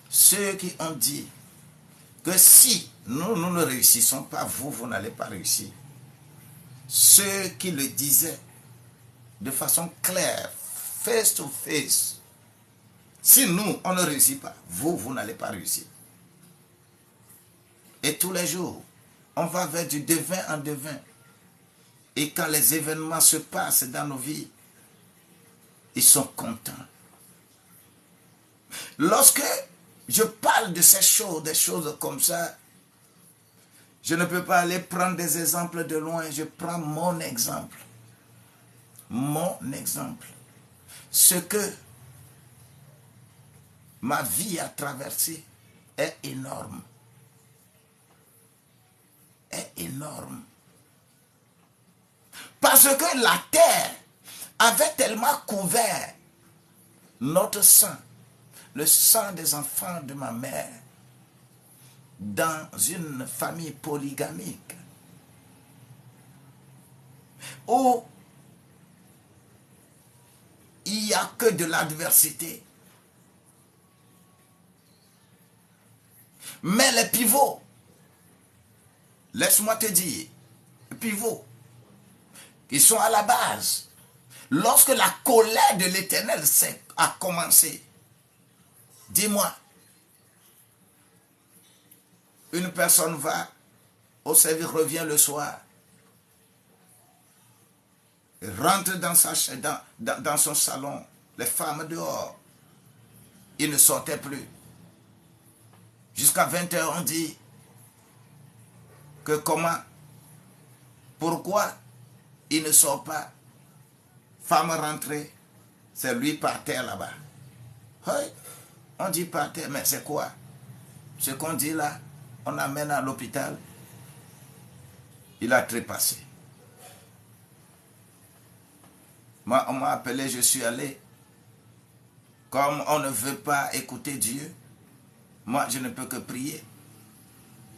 ceux qui ont dit que si nous ne réussissons pas, vous n'allez pas réussir. Ceux qui le disaient de façon claire, face to face, si nous, on ne réussit pas, vous n'allez pas réussir. Et tous les jours, on va vers du devin en devin. Et quand les événements se passent dans nos vies, ils sont contents. Lorsque je parle de ces choses, des choses comme ça, je ne peux pas aller prendre des exemples de loin. Je prends mon exemple. Mon exemple. Ce que ma vie a traversé est énorme. Est énorme. Parce que la terre avait tellement couvert notre sang, le sang des enfants de ma mère, dans une famille polygamique, où il n'y a que de l'adversité. Mais les pivots, laisse-moi te dire, les pivots, qui sont à la base, lorsque la colère de l'Éternel a commencé, dis-moi, une personne va au service, revient le soir, rentre dans son salon, les femmes dehors, ils ne sortaient plus. Jusqu'à 20h, on dit que comment, pourquoi il ne sort pas. Femme rentrée, c'est lui par terre là-bas. Oui, on dit par terre, mais c'est quoi? Ce qu'on dit là, on amène à l'hôpital. Il a trépassé. Moi, on m'a appelé, je suis allé. Comme on ne veut pas écouter Dieu, moi, je ne peux que prier.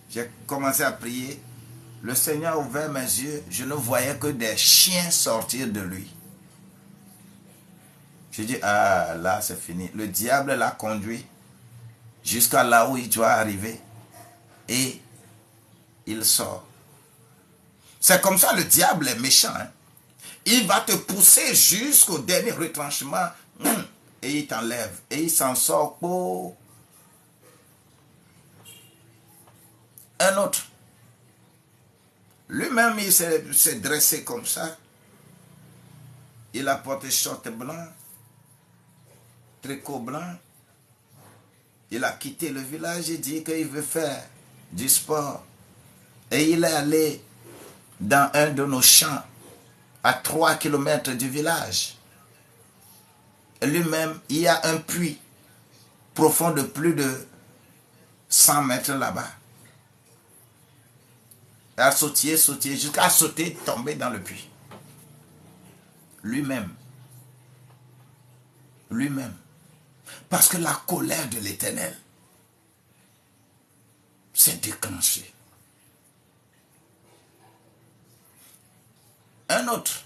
J'ai commencé à prier. Le Seigneur a ouvert mes yeux. Je ne voyais que des chiens sortir de lui. J'ai dit, ah, là, c'est fini. Le diable l'a conduit jusqu'à là où il doit arriver. Et il sort. C'est comme ça, le diable est méchant. Hein? Il va te pousser jusqu'au dernier retranchement. Et il t'enlève. Et il s'en sort pour un autre. Lui-même, il s'est dressé comme ça. Il a porté short blanc, tricot blanc. Il a quitté le village et dit qu'il veut faire du sport. Et il est allé dans un de nos champs à 3 km du village. Lui-même, il y a un puits profond de plus de 100 mètres là-bas. a sauté, jusqu'à sauter, tomber dans le puits. Lui-même. Lui-même. Parce que la colère de l'Éternel s'est déclenchée. Un autre.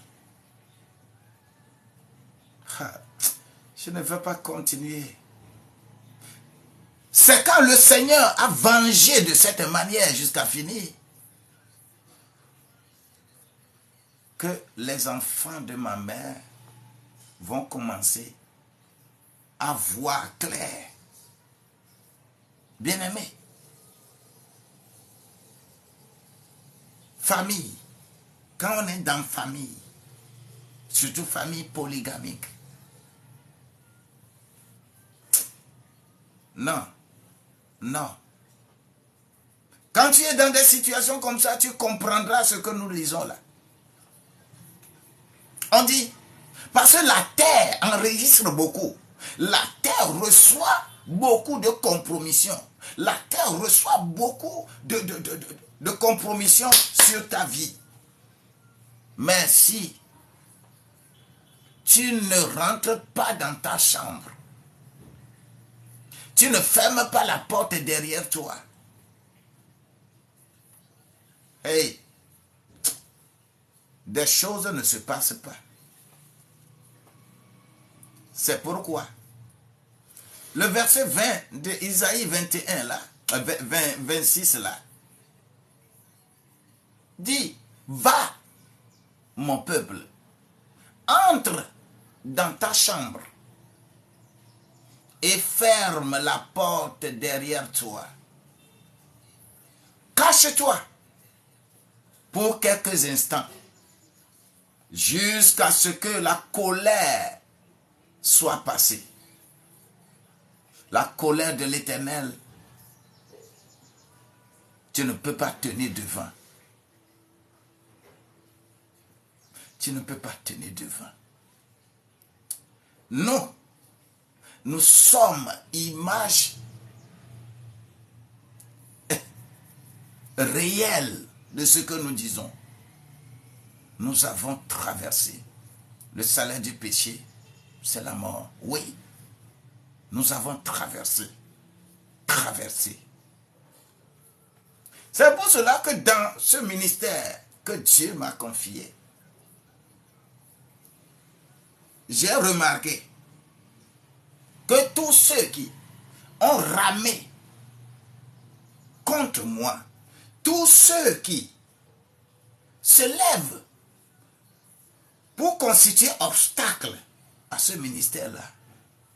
Je ne veux pas continuer. C'est quand le Seigneur a vengé de cette manière jusqu'à finir que les enfants de ma mère vont commencer à voir clair. Bien-aimé, famille, quand on est dans famille, surtout famille polygamique, non, non. Quand tu es dans des situations comme ça, tu comprendras ce que nous lisons là. On dit, parce que la terre enregistre beaucoup. La terre reçoit beaucoup de compromissions. La terre reçoit beaucoup de compromissions sur ta vie. Mais si tu ne rentres pas dans ta chambre, tu ne fermes pas la porte derrière toi, hey, des choses ne se passent pas. C'est pourquoi le verset 20 de Isaïe 21 là, 26 là, dit, va mon peuple, entre dans ta chambre et ferme la porte derrière toi. Cache-toi pour quelques instants jusqu'à ce que la colère soit passée. La colère de l'Éternel, tu ne peux pas tenir devant. Tu ne peux pas tenir devant. Nous sommes image réelle de ce que nous disons. Nous avons traversé. Le salaire du péché, c'est la mort. Oui, nous avons traversé. C'est pour cela que dans ce ministère que Dieu m'a confié, j'ai remarqué que tous ceux qui ont ramé contre moi, tous ceux qui se lèvent pour constituer obstacle à ce ministère-là,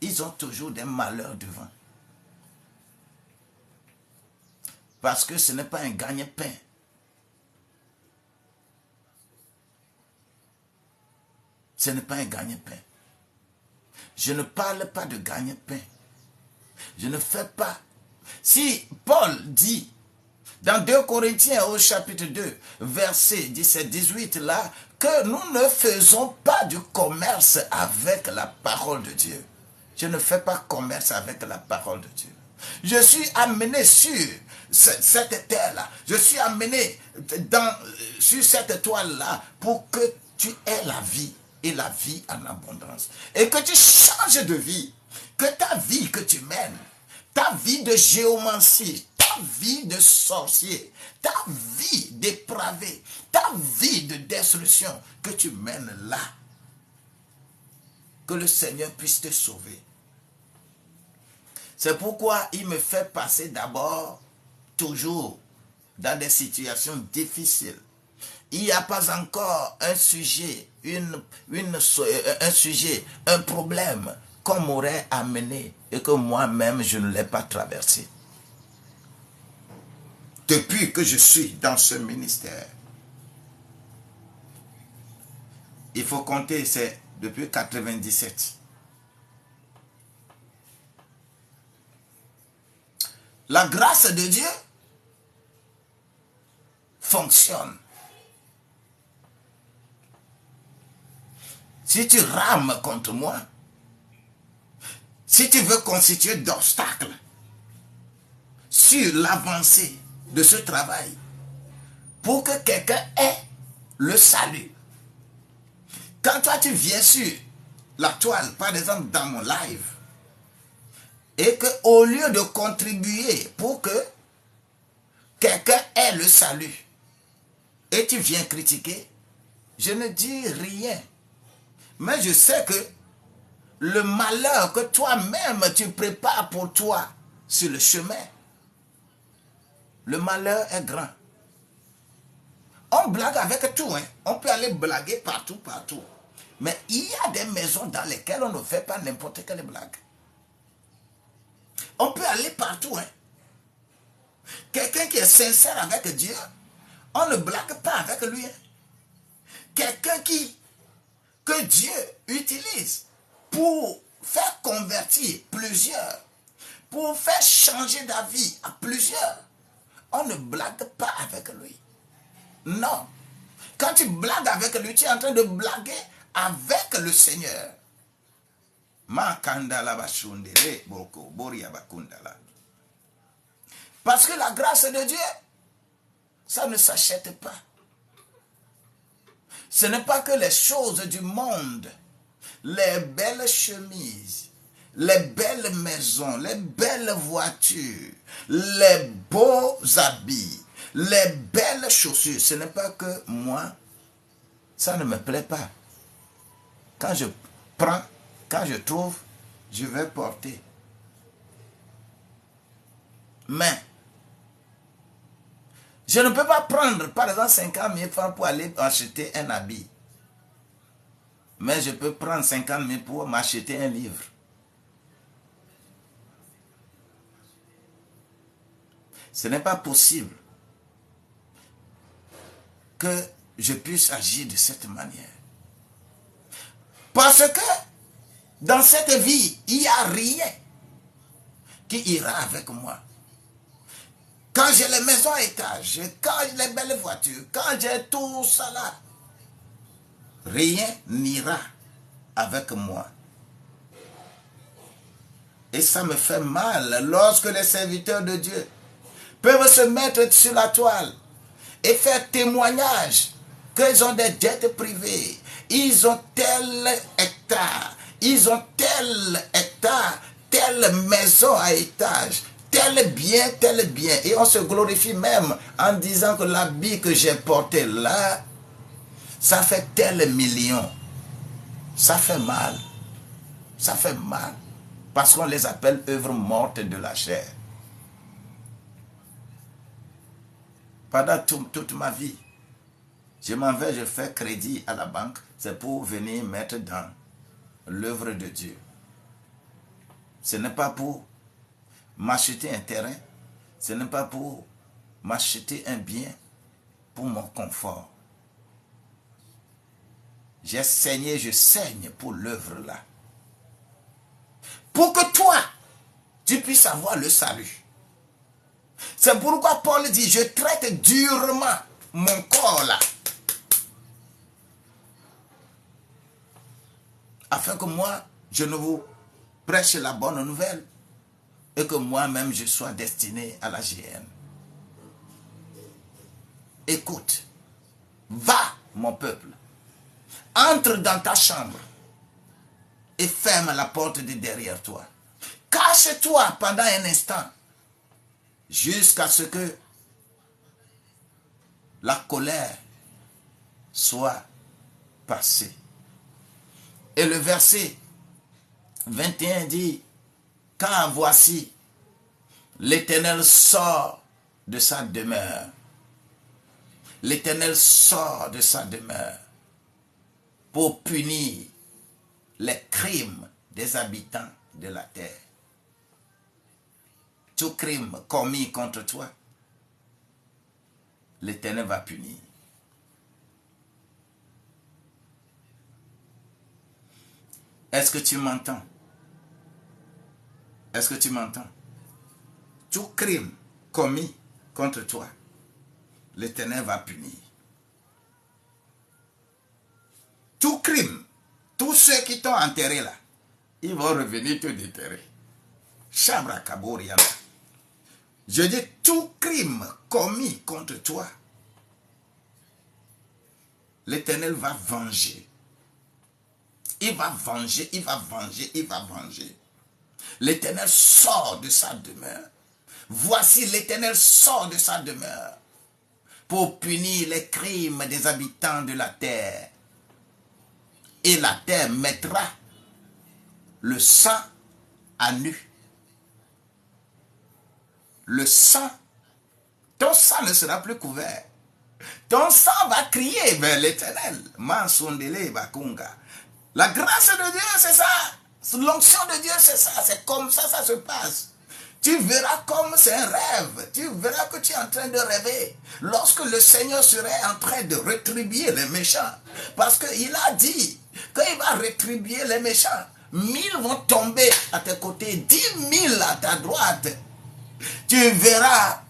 ils ont toujours des malheurs devant. Parce que ce n'est pas un gagne-pain. Ce n'est pas un gagne-pain. Je ne parle pas de gagne-pain. Je ne fais pas. Si Paul dit dans 2 Corinthiens au chapitre 2, verset 17-18 là, que nous ne faisons pas du commerce avec la parole de Dieu. Je ne fais pas commerce avec la parole de Dieu. Je suis amené sur cette terre-là. Je suis amené sur cette toile-là pour que tu aies la vie et la vie en abondance. Et que tu changes de vie. Que ta vie que tu mènes, ta vie de géomancie, ta vie de sorcier, ta vie dépravée, ta vie de destruction que tu mènes là, que le Seigneur puisse te sauver. C'est pourquoi il me fait passer d'abord toujours dans des situations difficiles. Il n'y a pas encore un sujet, un problème qu'on m'aurait amené et que moi-même je ne l'ai pas traversé. Depuis que je suis dans ce ministère, il faut compter, c'est depuis 1997. La grâce de Dieu fonctionne. Si tu rames contre moi, si tu veux constituer d'obstacles sur l'avancée de ce travail, pour que quelqu'un ait le salut. Quand toi tu viens sur la toile, par exemple dans mon live, et que au lieu de contribuer pour que quelqu'un ait le salut, et tu viens critiquer, je ne dis rien. Mais je sais que le malheur que toi-même tu prépares pour toi sur le chemin, le malheur est grand. On blague avec tout, hein. On peut aller blaguer partout, partout. Mais il y a des maisons dans lesquelles on ne fait pas n'importe quelle blague. On peut aller partout, hein. Quelqu'un qui est sincère avec Dieu, on ne blague pas avec lui, hein. Quelqu'un que Dieu utilise pour faire convertir plusieurs, pour faire changer d'avis à plusieurs, on ne blague pas avec lui. Non. Quand tu blagues avec lui, tu es en train de blaguer avec le Seigneur. Parce que la grâce de Dieu, ça ne s'achète pas. Ce n'est pas que les choses du monde, les belles chemises, les belles maisons, les belles voitures, les beaux habits, les belles chaussures. Ce n'est pas que moi, ça ne me plaît pas. Quand je prends, quand je trouve, je vais porter. Mais, je ne peux pas prendre, par exemple, 50 000 francs pour aller acheter un habit. Mais je peux prendre 50 000 pour m'acheter un livre. Ce n'est pas possible que je puisse agir de cette manière. Parce que dans cette vie, il n'y a rien qui ira avec moi. Quand j'ai les maisons à étage, quand j'ai les belles voitures, quand j'ai tout ça là, rien n'ira avec moi. Et ça me fait mal lorsque les serviteurs de Dieu peuvent se mettre sur la toile et faire témoignage qu'ils ont des jets privés, ils ont tel hectare, ils ont tel hectare, telle maison à étage, tel bien, et on se glorifie même en disant que l'habit que j'ai porté là, ça fait tel million. Ça fait mal. Ça fait mal. Parce qu'on les appelle œuvres mortes de la chair. Pendant toute ma vie, je m'en vais, je fais crédit à la banque. C'est pour venir mettre dans l'œuvre de Dieu. Ce n'est pas pour m'acheter un terrain. Ce n'est pas pour m'acheter un bien pour mon confort. J'ai saigné, je saigne pour l'œuvre là. Pour que toi, tu puisses avoir le salut. C'est pourquoi Paul dit, je traite durement mon corps là. Afin que moi, je ne vous prêche la bonne nouvelle et que moi-même je sois destiné à la GN. Écoute, va mon peuple, entre dans ta chambre et ferme la porte de derrière toi. Cache-toi pendant un instant jusqu'à ce que la colère soit passée. Et le verset 21 dit, car voici, l'Éternel sort de sa demeure. L'Éternel sort de sa demeure pour punir les crimes des habitants de la terre. Tout crime commis contre toi, l'Éternel va punir. Est-ce que tu m'entends? Est-ce que tu m'entends? Tout crime commis contre toi, l'Éternel va punir. Tout crime, tous ceux qui t'ont enterré là, ils vont revenir te déterrer. Chabra Kaboriana. Je dis tout crime commis contre toi, l'Éternel va venger. Il va venger, il va venger, il va venger. L'Éternel sort de sa demeure. Voici l'Éternel sort de sa demeure pour punir les crimes des habitants de la terre. Et la terre mettra le sang à nu. Le sang, ton sang ne sera plus couvert. Ton sang va crier vers l'Éternel. Mansondele bakunga. La grâce de Dieu, c'est ça. L'onction de Dieu, c'est ça. C'est comme ça, ça se passe. Tu verras comme c'est un rêve. Tu verras que tu es en train de rêver. Lorsque le Seigneur serait en train de rétribuer les méchants. Parce qu'il a dit qu'il va rétribuer les méchants. 1000 vont tomber à tes côtés, 10 000 à ta droite. Tu verras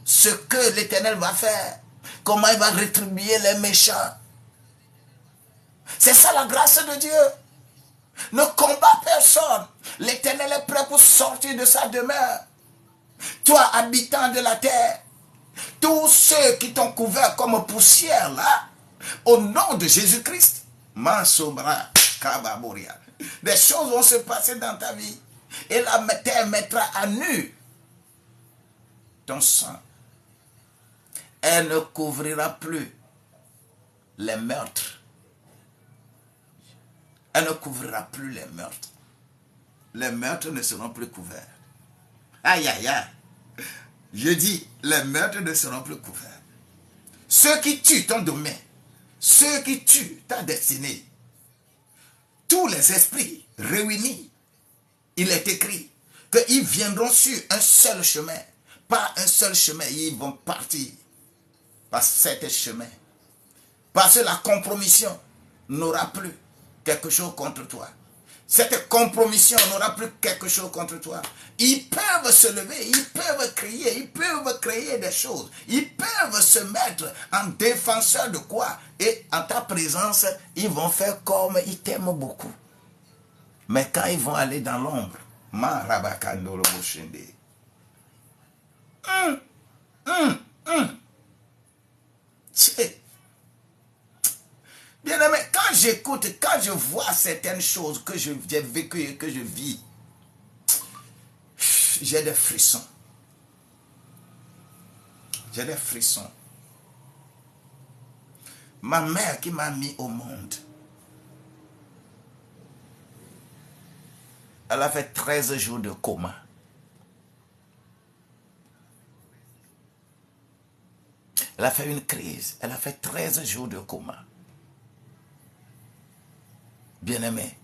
ce que l'Éternel va faire. Comment il va rétribuer les méchants. C'est ça la grâce de Dieu. Ne combat personne. L'Éternel est prêt pour sortir de sa demeure. Toi, habitant de la terre, tous ceux qui t'ont couvert comme poussière là, au nom de Jésus-Christ, Mansobra, Kababoria, des choses vont se passer dans ta vie. Et la terre mettra à nu ton sang. Elle ne couvrira plus les meurtres. Elle ne couvrira plus les meurtres. Les meurtres ne seront plus couverts. Aïe, aïe, aïe. Je dis, les meurtres ne seront plus couverts. Ceux qui tuent ton domaine, ceux qui tuent ta destinée, tous les esprits réunis, il est écrit qu'ils viendront sur un seul chemin. Pas un seul chemin, ils vont partir par cet chemin. Parce que la compromission n'aura plus quelque chose contre toi. Cette compromission n'aura plus quelque chose contre toi. Ils peuvent se lever, ils peuvent crier, ils peuvent créer des choses. Ils peuvent se mettre en défenseur de quoi? Et en ta présence, ils vont faire comme ils t'aiment beaucoup. Mais quand ils vont aller dans l'ombre, bien-aimé, quand j'écoute, quand je vois certaines choses que j'ai vécues et que je vis, j'ai des frissons. J'ai des frissons. Ma mère qui m'a mis au monde, elle a fait 13 jours de coma. Elle a fait une crise. Elle a fait 13 jours de coma. Bien-aimé,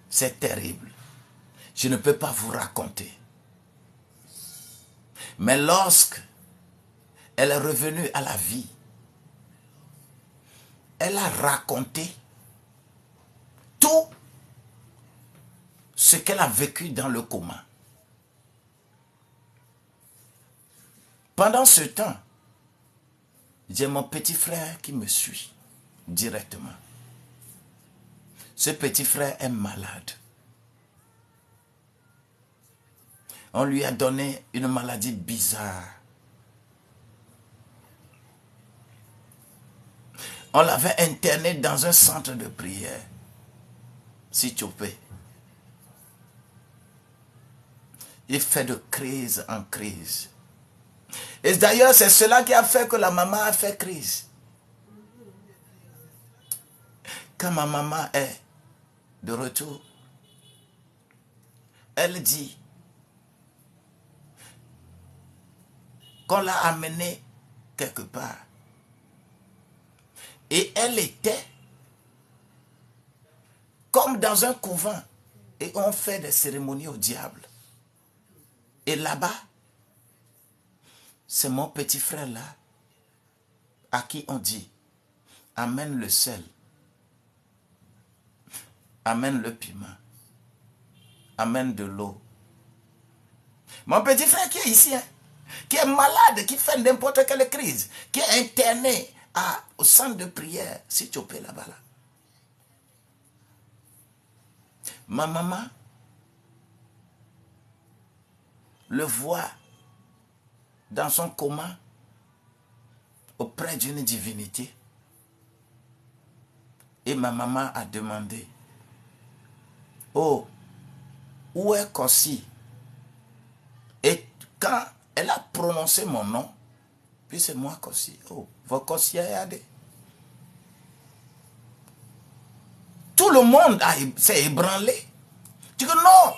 c'est terrible. Je ne peux pas vous raconter. Mais lorsque elle est revenue à la vie, elle a raconté tout ce qu'elle a vécu dans le coma. Pendant ce temps, j'ai mon petit frère qui me suit directement. Ce petit frère est malade. On lui a donné une maladie bizarre. On l'avait interné dans un centre de prière. Sichopé. Il fait de crise en crise. Et d'ailleurs, c'est cela qui a fait que la maman a fait crise. Quand ma maman est de retour, elle dit qu'on l'a amenée quelque part. Et elle était comme dans un couvent. Et on fait des cérémonies au diable. Et là-bas, c'est mon petit frère là, à qui on dit, amène le sel, amène le piment, amène de l'eau. Mon petit frère qui est ici, hein, qui est malade, qui fait n'importe quelle crise, qui est interné au centre de prière, si tu peux là-bas. Là. Ma maman le voit dans son coma auprès d'une divinité. Et ma maman a demandé, oh, où est Kossi? Et quand elle a prononcé mon nom, puis c'est moi Kossi. Oh, votre Kossi a yadé. Tout le monde s'est ébranlé. Tu dis non,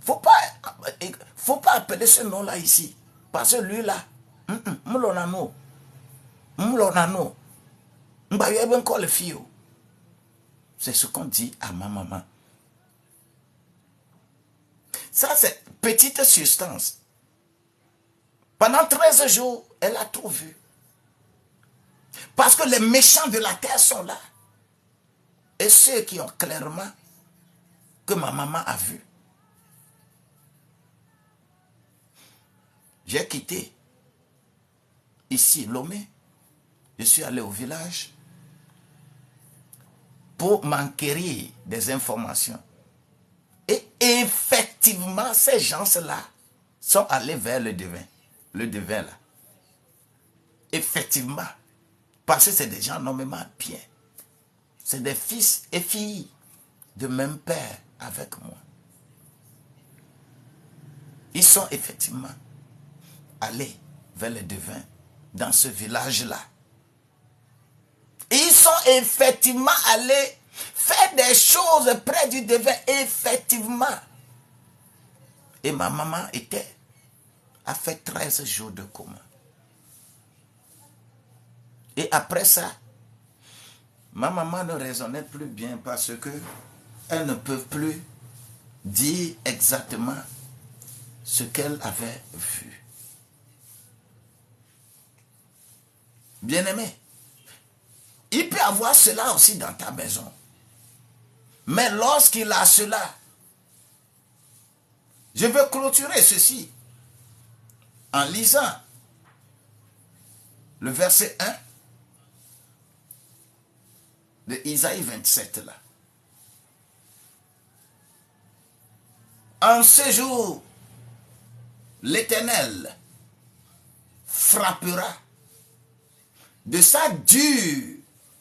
faut pas appeler ce nom-là ici. Parce que lui là, m'lonano, encore le fille. C'est ce qu'on dit à ma maman. Ça, c'est petite substance. Pendant 13 jours, elle a tout vu. Parce que les méchants de la terre sont là. Et ceux qui ont clairement que ma maman a vu. J'ai quitté ici Lomé. Je suis allé au village pour m'enquérir des informations. Et effectivement, ces gens-là sont allés vers le devin. Le devin là. Effectivement. Parce que c'est des gens énormément bien. C'est des fils et filles de même père avec moi. Ils sont effectivement allés vers le devin dans ce village-là. Ils sont effectivement allés faire des choses près du devin, effectivement. Et ma maman a fait 13 jours de coma. Et après ça, ma maman ne raisonnait plus bien parce que elle ne peut plus dire exactement ce qu'elle avait vu. Bien-aimé, il peut avoir cela aussi dans ta maison. Mais lorsqu'il a cela, je veux clôturer ceci en lisant le verset 1 de Isaïe 27 là. En ce jour, l'Éternel frappera de sa dure,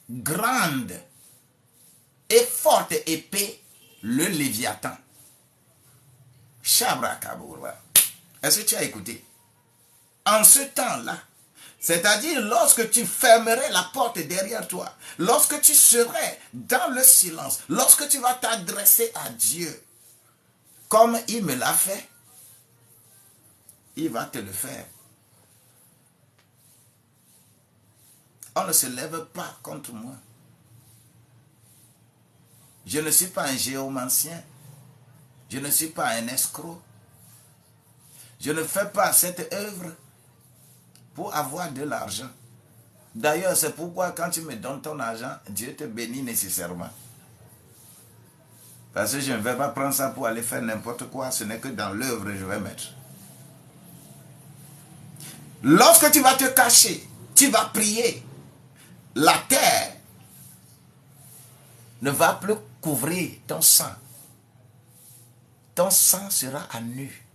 grande et forte épée le Léviathan. Chabrakaboura. Est-ce que tu as écouté? En ce temps-là, c'est-à-dire lorsque tu fermerais la porte derrière toi, lorsque tu serais dans le silence, lorsque tu vas t'adresser à Dieu, comme il me l'a fait, il va te le faire. On ne se lève pas contre moi. Je ne suis pas un géomancien. Je ne suis pas un escroc. Je ne fais pas cette œuvre pour avoir de l'argent. D'ailleurs, c'est pourquoi quand tu me donnes ton argent, Dieu te bénit nécessairement. Parce que je ne vais pas prendre ça pour aller faire n'importe quoi. Ce n'est que dans l'œuvre que je vais mettre. Lorsque tu vas te cacher, tu vas prier. La terre ne va plus couvrir ton sang. Ton sang sera à nu.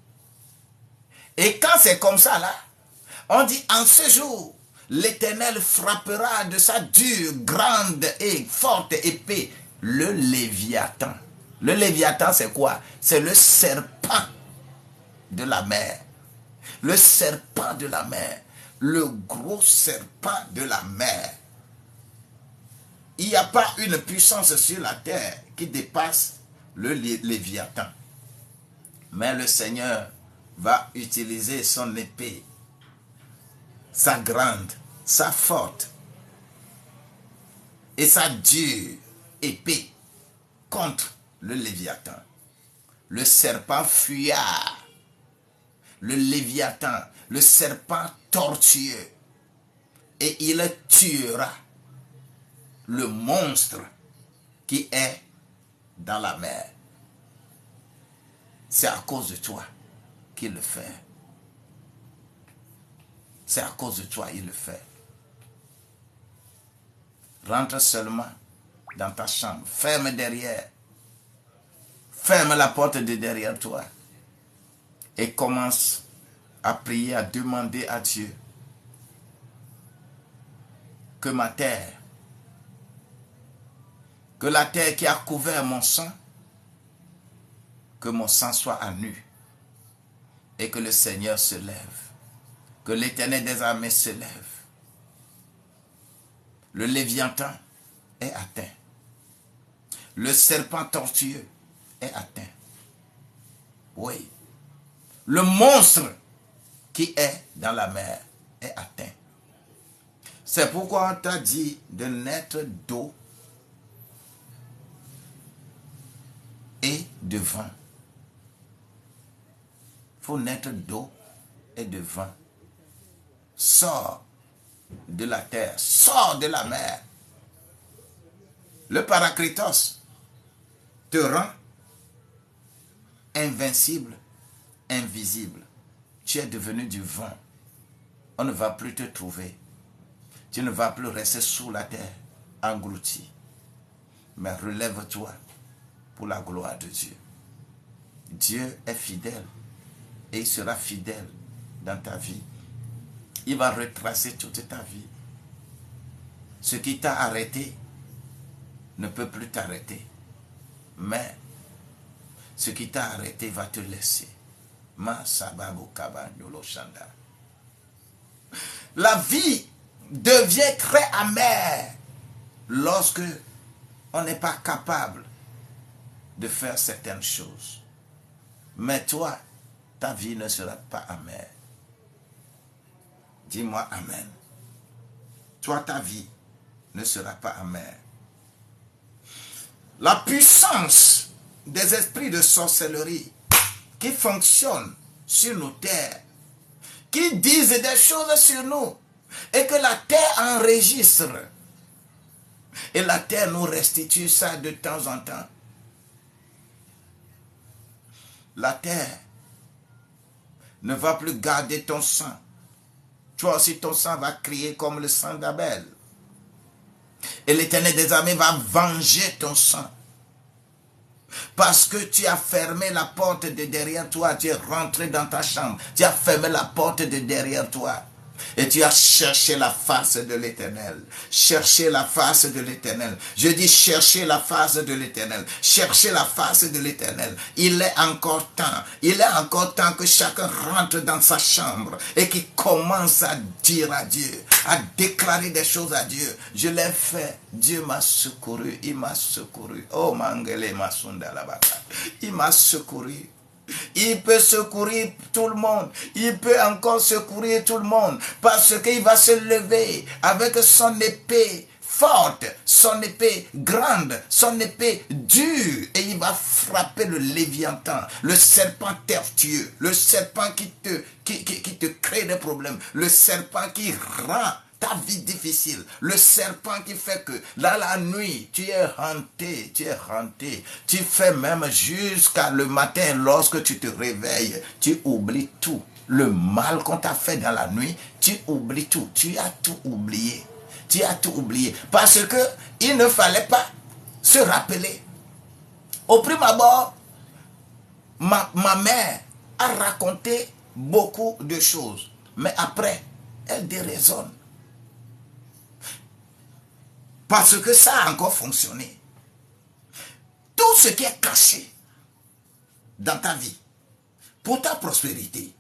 Et quand c'est comme ça là, on dit en ce jour, l'Éternel frappera de sa dure, grande et forte épée le Léviathan. Le Léviathan c'est quoi? C'est le serpent de la mer. Le serpent de la mer. Le gros serpent de la mer. Il n'y a pas une puissance sur la terre qui dépasse le Léviathan. Mais le Seigneur va utiliser son épée, sa grande, sa forte et sa dure épée contre le Léviathan. Le serpent fuyard, le Léviathan, le serpent tortueux, et il tuera le monstre qui est dans la mer. C'est à cause de toi qu'il le fait. C'est à cause de toi qu'il le fait. Rentre seulement dans ta chambre. Ferme derrière. Ferme la porte de derrière toi. Et commence à prier, à demander à Dieu que ma terre Que la terre qui a couvert mon sang, que mon sang soit à nu. Et que le Seigneur se lève. Que l'Éternel des armées se lève. Le Léviathan est atteint. Le serpent tortueux est atteint. Oui. Le monstre qui est dans la mer est atteint. C'est pourquoi on t'a dit de naître d'eau et de vin. Il faut naître d'eau et de vin. Sors de la terre, sors de la mer. Le Paraclétos te rend invincible, invisible. Tu es devenu du vin. On ne va plus te trouver. Tu ne vas plus rester sous la terre, englouti. Mais relève-toi pour la gloire de Dieu. Dieu est fidèle et il sera fidèle dans ta vie. Il va retracer toute ta vie. Ce qui t'a arrêté ne peut plus t'arrêter. Mais ce qui t'a arrêté va te laisser. La vie devient très amère lorsque on n'est pas capable de faire certaines choses. Mais toi, ta vie ne sera pas amère. Dis-moi amen. Toi, ta vie ne sera pas amère. La puissance des esprits de sorcellerie qui fonctionnent sur nos terres, qui disent des choses sur nous, et que la terre enregistre. Et la terre nous restitue ça de temps en temps. La terre ne va plus garder ton sang. Toi aussi, ton sang va crier comme le sang d'Abel. Et l'Éternel des armées va venger ton sang. Parce que tu as fermé la porte de derrière toi. Tu es rentré dans ta chambre. Tu as fermé la porte de derrière toi. Et tu as cherché la face de l'Éternel. Cherchez la face de l'Éternel. Je dis cherchez la face de l'Éternel. Cherchez la face de l'Éternel. Il est encore temps. Il est encore temps que chacun rentre dans sa chambre et qu'il commence à dire à Dieu, à déclarer des choses à Dieu. Je l'ai fait. Dieu m'a secouru. Il m'a secouru. Oh Mangele Masunda Labaka. Il m'a secouru. Il peut secourir tout le monde. Il peut encore secourir tout le monde. Parce qu'il va se lever avec son épée forte, son épée grande, son épée dure. Et il va frapper le Léviathan, le serpent tortueux, le serpent qui te crée des problèmes, le serpent qui rend ta vie difficile, le serpent qui fait que dans la nuit, tu es hanté, tu fais même jusqu'à le matin lorsque tu te réveilles, tu oublies tout. Le mal qu'on t'a fait dans la nuit, tu oublies tout, tu as tout oublié. Tu as tout oublié parce que il ne fallait pas se rappeler. Au prime abord, ma mère a raconté beaucoup de choses, mais après, elle déraisonne. Parce que ça a encore fonctionné. Tout ce qui est caché dans ta vie, pour ta prospérité,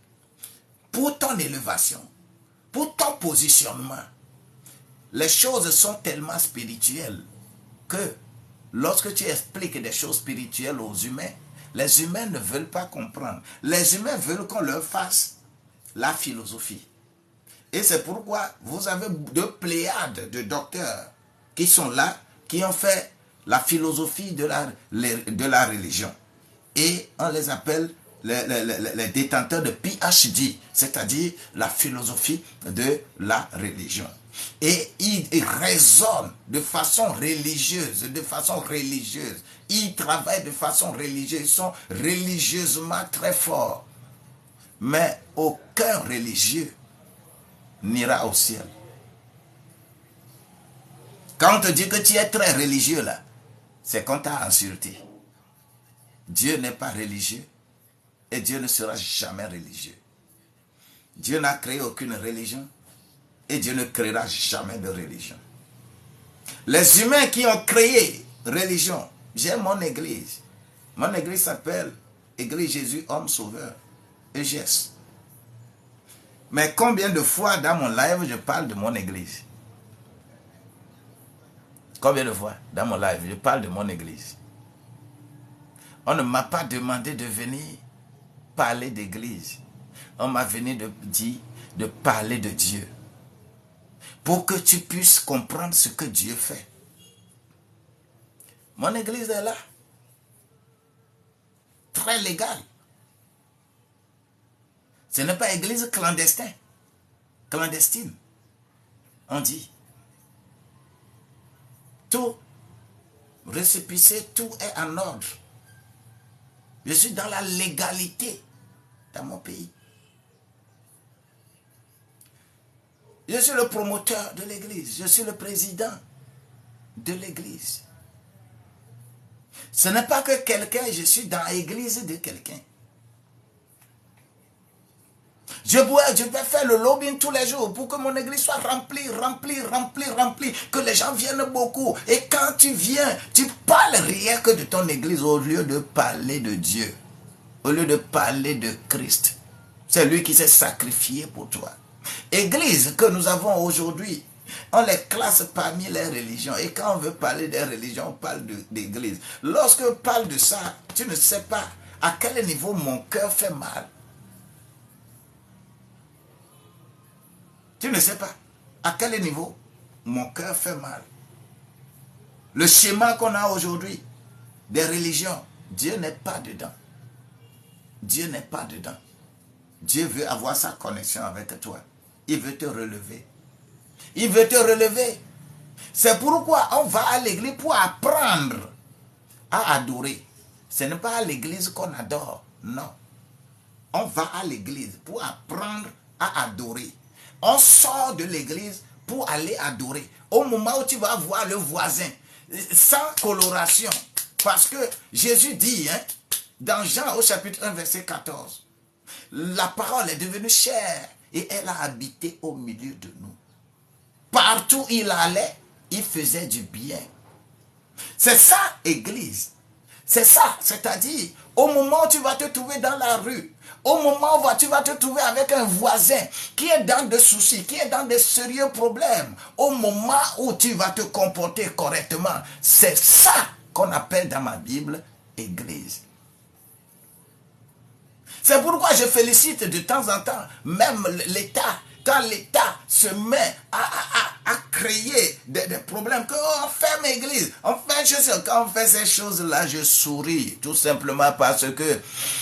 pour ton élévation, pour ton positionnement, les choses sont tellement spirituelles que lorsque tu expliques des choses spirituelles aux humains, les humains ne veulent pas comprendre. Les humains veulent qu'on leur fasse la philosophie. Et c'est pourquoi vous avez deux pléiades de docteurs qui sont là, qui ont fait la philosophie de la religion. Et on les appelle les détenteurs de PhD, c'est-à-dire la philosophie de la religion. Et ils raisonnent de façon religieuse, Ils travaillent de façon religieuse, ils sont religieusement très forts. Mais aucun religieux n'ira au ciel. Quand on te dit que tu es très religieux là, c'est qu'on t'a insulté. Dieu n'est pas religieux et Dieu ne sera jamais religieux. Dieu n'a créé aucune religion et Dieu ne créera jamais de religion. Les humains qui ont créé religion. J'ai mon église. Mon église s'appelle Église Jésus, Homme Sauveur, EGS. Mais combien de fois dans mon live je parle de mon église? Combien de fois dans mon live je parle de mon église? On ne m'a pas demandé de venir parler d'église. On m'a venu de dire de parler de Dieu. Pour que tu puisses comprendre ce que Dieu fait. Mon église est là. Très légale. Ce n'est pas église clandestine. Clandestine. On dit. Tout récépissé, tout est en ordre. Je suis dans la légalité dans mon pays. Je suis le promoteur de l'église. Je suis le président de l'église. Ce n'est pas que quelqu'un, je suis dans l'église de quelqu'un. Je vais faire le lobbying tous les jours pour que mon église soit remplie, que les gens viennent beaucoup. Et quand tu viens, tu parles rien que de ton église au lieu de parler de Dieu, au lieu de parler de Christ. C'est lui qui s'est sacrifié pour toi. Église que nous avons aujourd'hui, on les classe parmi les religions. Et quand on veut parler des religions, on parle d'église. Lorsque on parle de ça, tu ne sais pas à quel niveau mon cœur fait mal. Tu ne sais pas à quel niveau mon cœur fait mal. Le schéma qu'on a aujourd'hui des religions, Dieu n'est pas dedans. Dieu n'est pas dedans. Dieu veut avoir sa connexion avec toi. Il veut te relever. Il veut te relever. C'est pourquoi on va à l'église pour apprendre à adorer. Ce n'est pas à l'église qu'on adore. Non. On va à l'église pour apprendre à adorer. On sort de l'église pour aller adorer. Au moment où tu vas voir le voisin, sans coloration. Parce que Jésus dit, dans Jean au chapitre 1, verset 14, la parole est devenue chair et elle a habité au milieu de nous. Partout où il allait, il faisait du bien. C'est ça, église. C'est ça, c'est-à-dire, au moment où tu vas te trouver dans la rue, au moment où tu vas te trouver avec un voisin qui est dans des soucis, qui est dans des sérieux problèmes, au moment où tu vas te comporter correctement, c'est ça qu'on appelle dans ma Bible, église. C'est pourquoi je félicite de temps en temps, même l'État, quand l'État se met à créer des problèmes, qu'on ferme l'église, on fait choses, quand on fait ces choses-là, je souris, tout simplement parce que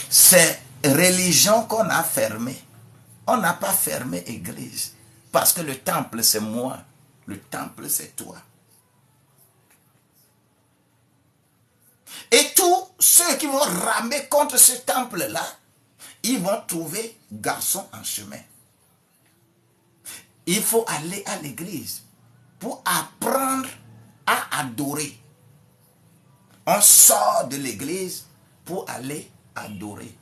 c'est religion qu'on a fermée. On n'a pas fermé l'église, parce que le temple c'est moi, le temple c'est toi. Et tous ceux qui vont ramer contre ce temple-là, ils vont trouver garçon en chemin. Il faut aller à l'église pour apprendre à adorer. On sort de l'église pour aller adorer.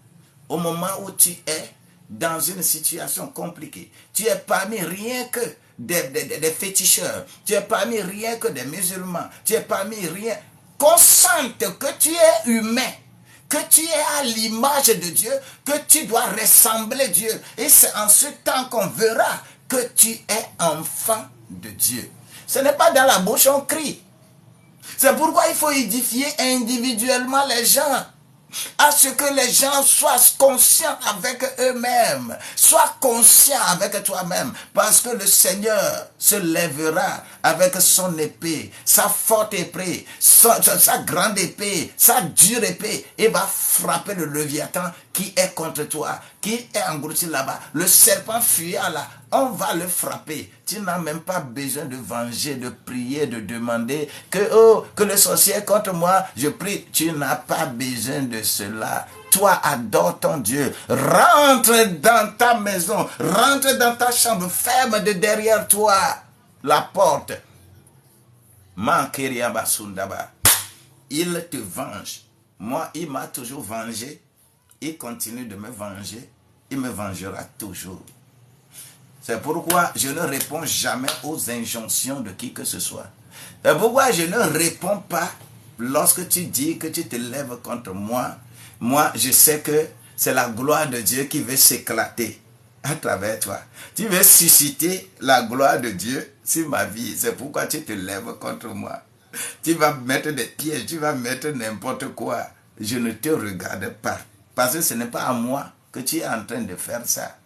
Au moment où tu es dans une situation compliquée, tu es parmi rien que des féticheurs, tu es parmi rien que des musulmans, tu es parmi rien. Qu'on sente que tu es humain, que tu es à l'image de Dieu, que tu dois ressembler à Dieu. Et c'est en ce temps qu'on verra que tu es enfant de Dieu. Ce n'est pas dans la bouche on crie. C'est pourquoi il faut édifier individuellement les gens. À ce que les gens soient conscients avec eux-mêmes. Sois conscient avec toi-même. Parce que le Seigneur se lèvera avec son épée, sa forte épée, sa grande épée, sa dure épée, et va frapper le Léviathan qui est contre toi, qui est englouti là-bas. Le serpent fuyant là, on va le frapper. Tu n'as même pas besoin de venger, de prier, de demander que le sorcier est contre moi, je prie. Tu n'as pas besoin de cela. Toi, adore ton Dieu. Rentre dans ta maison, rentre dans ta chambre, ferme de derrière toi la porte. Il te venge. Moi, il m'a toujours vengé. Il continue de me venger. Il me vengera toujours. C'est pourquoi je ne réponds jamais aux injonctions de qui que ce soit. C'est pourquoi je ne réponds pas lorsque tu dis que tu te lèves contre moi, moi, je sais que c'est la gloire de Dieu qui veut s'éclater à travers toi. Tu veux susciter la gloire de Dieu sur ma vie. C'est pourquoi tu te lèves contre moi. Tu vas mettre des pièges, tu vas mettre n'importe quoi. Je ne te regarde pas. Parce que ce n'est pas à moi que tu es en train de faire ça.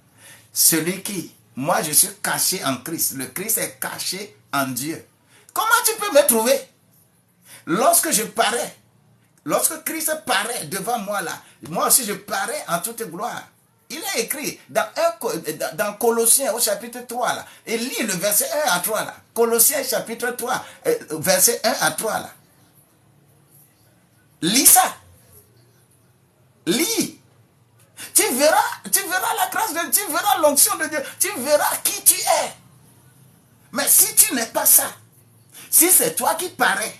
Celui qui, moi je suis caché en Christ. Le Christ est caché en Dieu. Comment tu peux me trouver? Lorsque je parais, lorsque Christ paraît devant moi là, moi aussi je parais en toute gloire. Il est écrit dans Colossiens au chapitre 3 là. Et lis le verset 1 à 3 là. Colossiens chapitre 3, verset 1 à 3 là. Lis ça. Lis. Tu verras la grâce de Dieu, tu verras l'onction de Dieu, tu verras qui tu es. Mais si tu n'es pas ça, si c'est toi qui parais,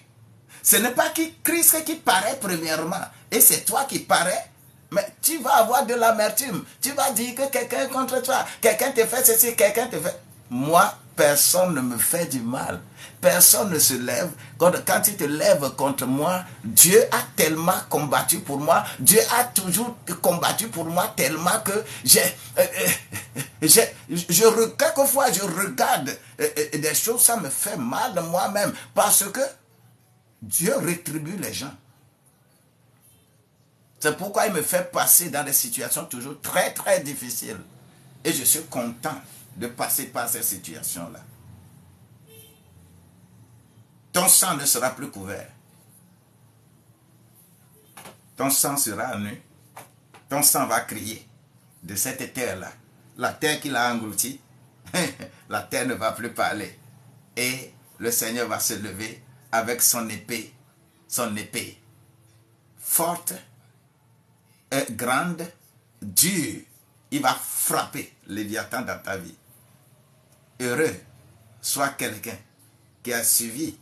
ce n'est pas Christ qui paraît premièrement, et c'est toi qui parais, mais tu vas avoir de l'amertume. Tu vas dire que quelqu'un est contre toi, quelqu'un te fait ceci, quelqu'un te fait... Moi, personne ne me fait du mal. Personne ne se lève. Quand tu te lèves contre moi, Dieu a tellement combattu pour moi. Dieu a toujours combattu pour moi tellement que quelquefois je regarde des choses, ça me fait mal moi-même. Parce que Dieu rétribue les gens. C'est pourquoi il me fait passer dans des situations toujours très très difficiles. Et je suis content de passer par ces situations-là. Ton sang ne sera plus couvert. Ton sang sera nu. Ton sang va crier de cette terre-là. La terre qui l'a englouti, la terre ne va plus parler. Et le Seigneur va se lever avec son épée forte, grande, dure. Il va frapper Léviathan dans ta vie. Heureux soit quelqu'un qui a suivi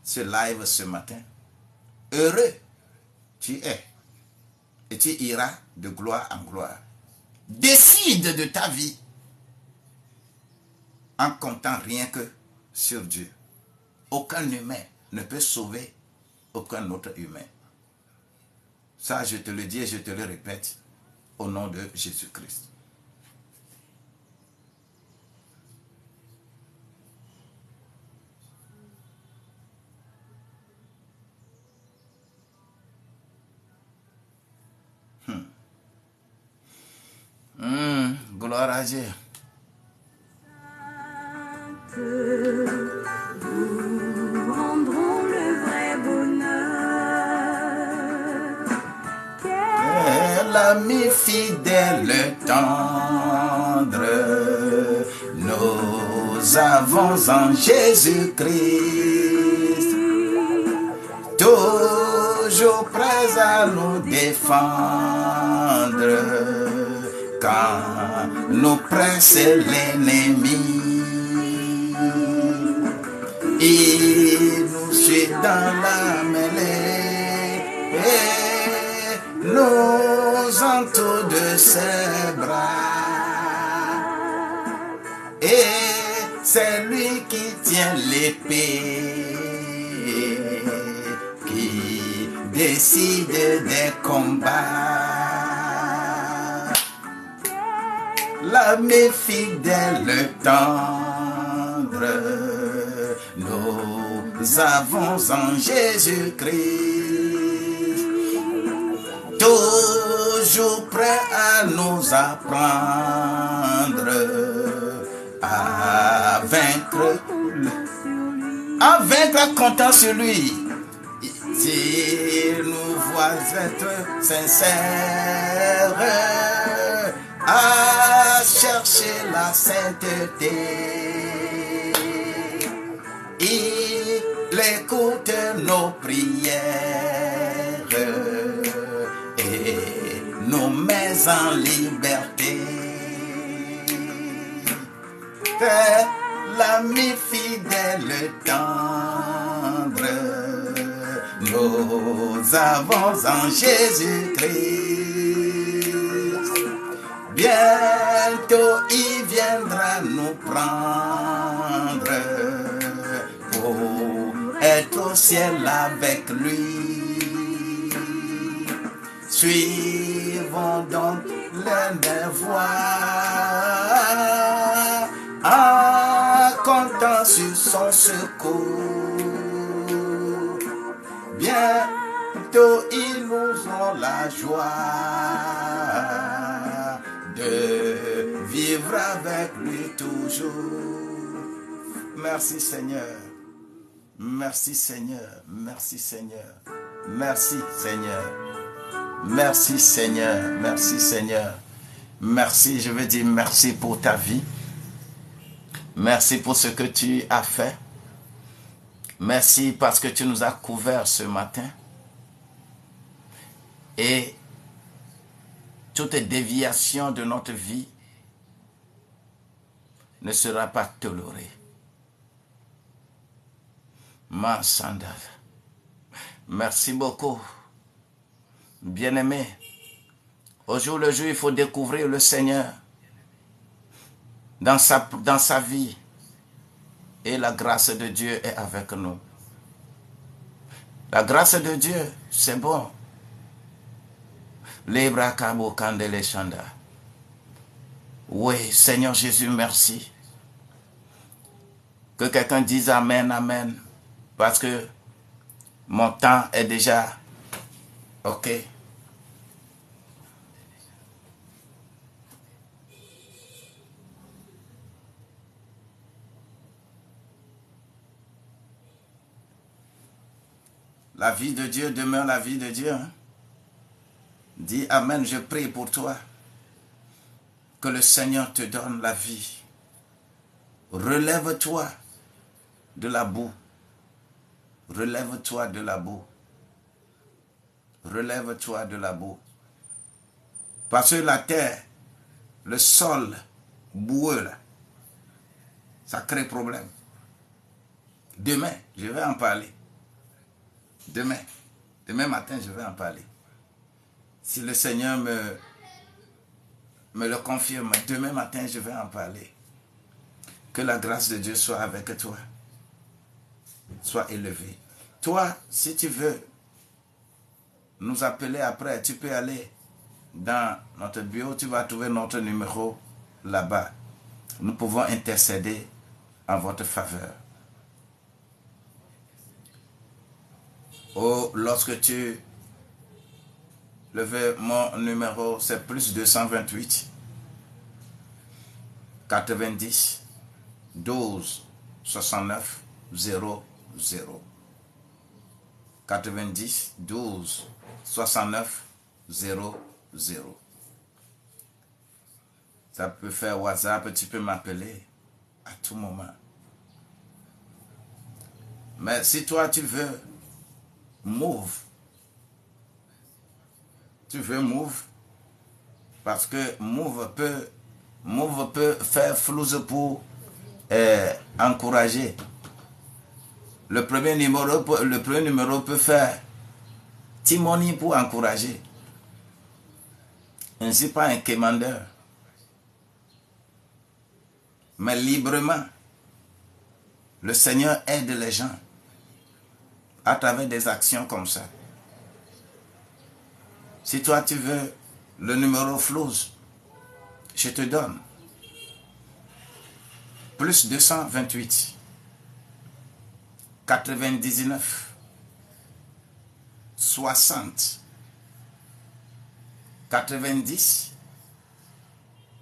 ce live ce matin. Heureux tu es et tu iras de gloire en gloire. Décide de ta vie en comptant rien que sur Dieu. Aucun humain ne peut sauver aucun autre humain. Ça, je te le dis et je te le répète au nom de Jésus-Christ. Gloire à Dieu. Nous rendrons le vrai bonheur. L'ami fidèle tendre, nous avons en Jésus-Christ, toujours prêt à nous défendre quand nous presse l'ennemi. Il nous suit dans la mêlée et nous entoure de ses bras. Et c'est lui qui tient l'épée, qui décide des combats. L'ami fidèle tendre, nous avons en Jésus-Christ, toujours prêt à nous apprendre à vaincre, en comptant sur lui. S'il nous voit être sincères, à chercher la sainteté, il écoute nos prières et nous met en liberté. C'est l'ami fidèle tendre, nous avons en Jésus-Christ. Bientôt il viendra nous prendre pour être au ciel avec lui. Suivons donc les mêmes voies, en comptant sur son secours. Bientôt ils nous ont la joie de vivre avec lui toujours. Merci Seigneur. Merci Seigneur. Merci Seigneur. Merci Seigneur. Merci Seigneur. Merci Seigneur. Merci, je veux dire merci pour ta vie. Merci pour ce que tu as fait. Merci parce que tu nous as couverts ce matin. Et toute déviation de notre vie ne sera pas tolérée. Ma sandale. Merci beaucoup. Bien-aimé, au jour le jour, il faut découvrir le Seigneur dans sa vie. Et la grâce de Dieu est avec nous. La grâce de Dieu, c'est bon. Lebra kabo kandele chanda. Oui, Seigneur Jésus, merci. Que quelqu'un dise Amen, Amen. Parce que mon temps est déjà OK. La vie de Dieu demeure la vie de Dieu. Hein? Dis Amen, je prie pour toi. Que le Seigneur te donne la vie. Relève-toi de la boue. Relève-toi de la boue. Relève-toi de la boue. Parce que la terre, le sol boueux, là, ça crée problème. Demain, je vais en parler. Demain matin, je vais en parler. Si le Seigneur me le confirme, demain matin, je vais en parler. Que la grâce de Dieu soit avec toi. Sois élevé. Toi, si tu veux nous appeler après, tu peux aller dans notre bureau, tu vas trouver notre numéro là-bas. Nous pouvons intercéder en votre faveur. Oh, lorsque tu le veux, mon numéro, c'est plus 228 90 12 69 00. 90 12 69 00. Ça peut faire WhatsApp, tu peux m'appeler à tout moment. Mais si toi tu veux move, parce que move peut faire flouze pour encourager. Le premier numéro peut faire timoni pour encourager. Ainsi pas un commandeur. Mais librement, le Seigneur aide les gens à travers des actions comme ça. Si toi tu veux le numéro flouze, je te donne. Plus 228 99 60 90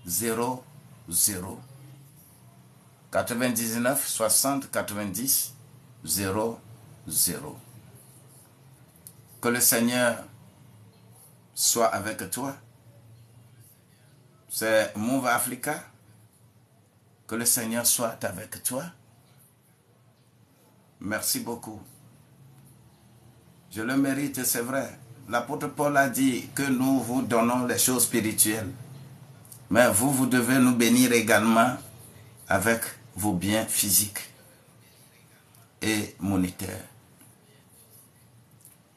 00. 99 60 90 00. Que le Seigneur soit avec toi. C'est Move Africa. Que le Seigneur soit avec toi. Merci beaucoup. Je le mérite, c'est vrai. L'apôtre Paul a dit que nous vous donnons les choses spirituelles. Mais vous devez nous bénir également avec vos biens physiques et monétaires.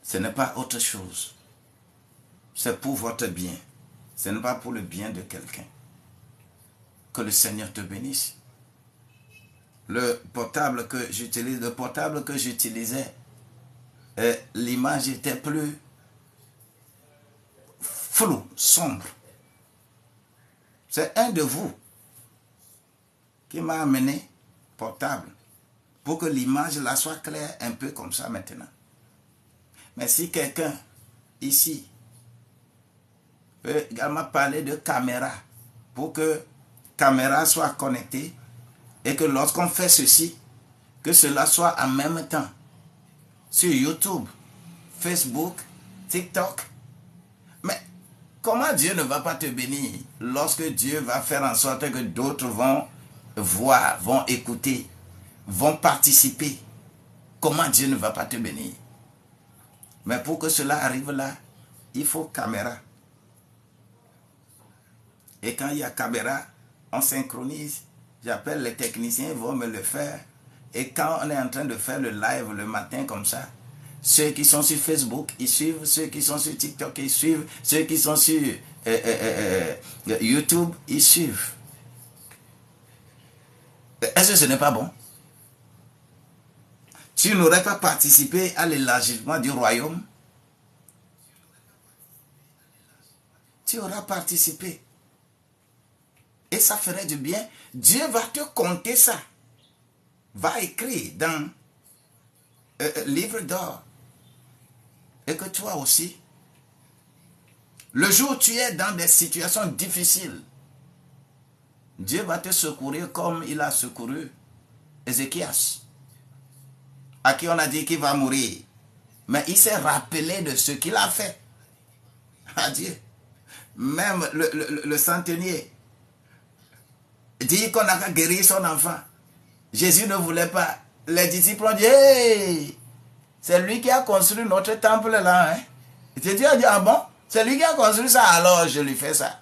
Ce n'est pas autre chose. C'est pour votre bien. Ce n'est pas pour le bien de quelqu'un. Que le Seigneur te bénisse. Le portable que j'utilisais, l'image était plus flou, sombre. C'est un de vous qui m'a amené portable pour que l'image là soit claire un peu comme ça maintenant. Mais si quelqu'un ici peut également parler de caméra pour que caméra soit connectée et que lorsqu'on fait ceci, que cela soit en même temps sur YouTube, Facebook, TikTok. Mais comment Dieu ne va pas te bénir lorsque Dieu va faire en sorte que d'autres vont voir, vont écouter, vont participer? Comment Dieu ne va pas te bénir? Mais pour que cela arrive là, il faut caméra. Et quand il y a caméra, on synchronise. J'appelle les techniciens, ils vont me le faire. Et quand on est en train de faire le live le matin comme ça, ceux qui sont sur Facebook, ils suivent. Ceux qui sont sur TikTok, ils suivent. Ceux qui sont sur YouTube, ils suivent. Est-ce que ce n'est pas bon? Tu n'aurais pas participé à l'élargissement du royaume? Tu auras participé. Et ça ferait du bien. Dieu va te compter ça. Va écrire dans livre d'or. Et que toi aussi, le jour où tu es dans des situations difficiles, Dieu va te secourir comme il a secouru Ézéchias, à qui on a dit qu'il va mourir. Mais il s'est rappelé de ce qu'il a fait à Dieu. Même le centenier dit qu'on a guéri son enfant. Jésus ne voulait pas. Les disciples ont dit, hey, c'est lui qui a construit notre temple là. Hein? Et Jésus a dit, ah bon? C'est lui qui a construit ça, alors je lui fais ça.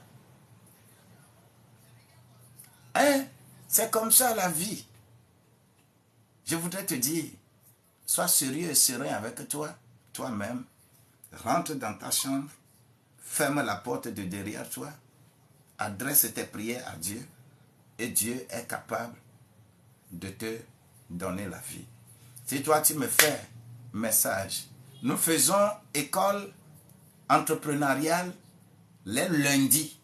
Hein? C'est comme ça la vie. Je voudrais te dire, sois sérieux et serein avec toi, toi-même. Rentre dans ta chambre, ferme la porte de derrière toi, adresse tes prières à Dieu et Dieu est capable de te donner la vie. Si toi tu me fais message, nous faisons école entrepreneuriale les lundis,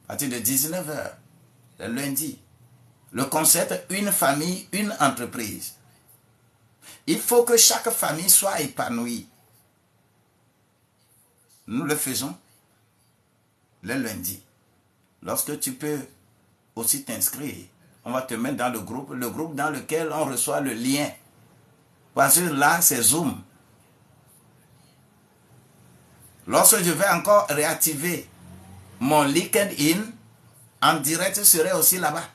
à partir de 19h, le lundi. Le concept, une famille, une entreprise. Il faut que chaque famille soit épanouie. Nous le faisons le lundi. Lorsque tu peux aussi t'inscrire, on va te mettre dans le groupe dans lequel on reçoit le lien. Parce que là, c'est Zoom. Lorsque je vais encore réactiver mon LinkedIn, en direct serait aussi là-bas.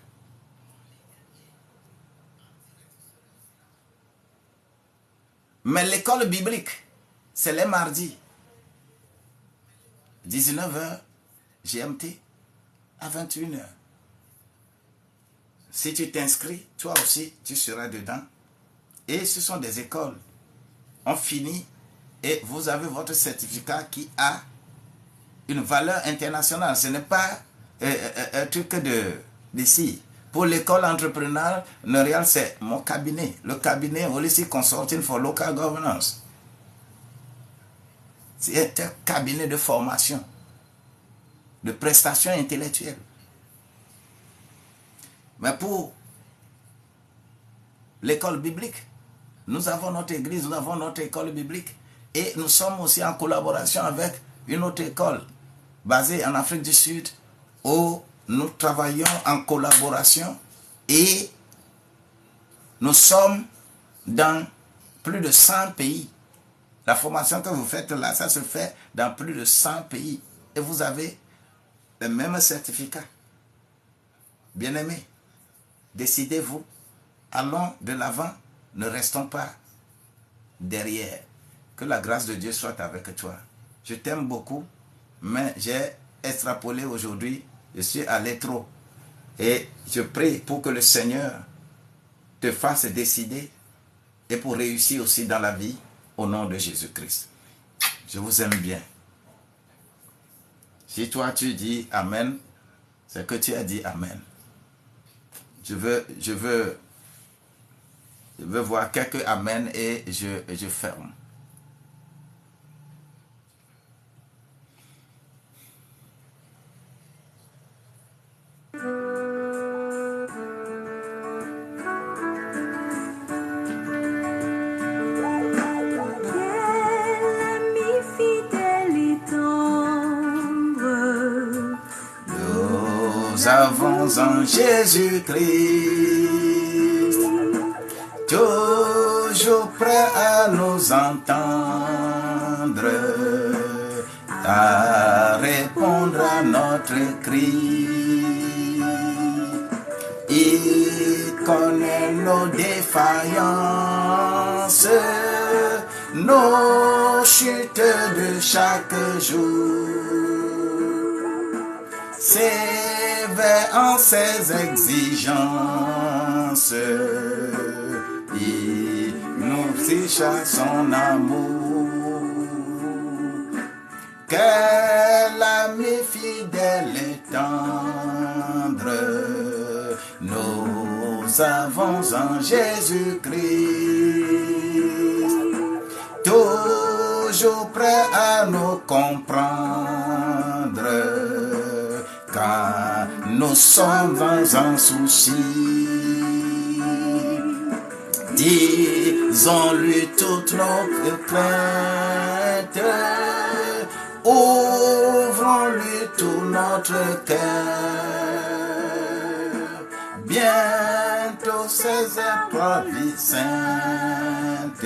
Mais l'école biblique, c'est les mardis. 19h GMT à 21h. Si tu t'inscris, toi aussi, tu seras dedans. Et ce sont des écoles. On finit et vous avez votre certificat qui a une valeur internationale. Ce n'est pas un truc d'ici. Pour l'école entrepreneuriale, c'est mon cabinet. Le cabinet Holistic Consulting for Local Governance. C'est un cabinet de formation, de prestations intellectuelles. Mais pour l'école biblique, nous avons notre église, nous avons notre école biblique. Et nous sommes aussi en collaboration avec une autre école basée en Afrique du Sud où nous travaillons en collaboration et nous sommes dans plus de 100 pays. La formation que vous faites là, ça se fait dans plus de 100 pays. Et vous avez le même certificat. Bien-aimés, décidez-vous. Allons de l'avant, ne restons pas derrière. Que la grâce de Dieu soit avec toi. Je t'aime beaucoup, mais j'ai extrapolé aujourd'hui. Je suis allé trop. Et je prie pour que le Seigneur te fasse décider et pour réussir aussi dans la vie au nom de Jésus-Christ. Je vous aime bien. Si toi tu dis Amen, c'est que tu as dit Amen. Je veux voir quelques Amen et je ferme. nous avons en Jésus-Christ, toujours prêt à nous entendre, à répondre à notre cri. Il connaît nos défaillances, nos chutes de chaque jour. Sévère en ses exigences, il nous fiche à son amour. Quel ami fidèle et tendre nous avons en Jésus-Christ, toujours prêt à nous comprendre quand nous sommes en souci. Disons-lui toutes nos plaintes, ouvrons-lui tout notre cœur. Bientôt ces épreuves saintes,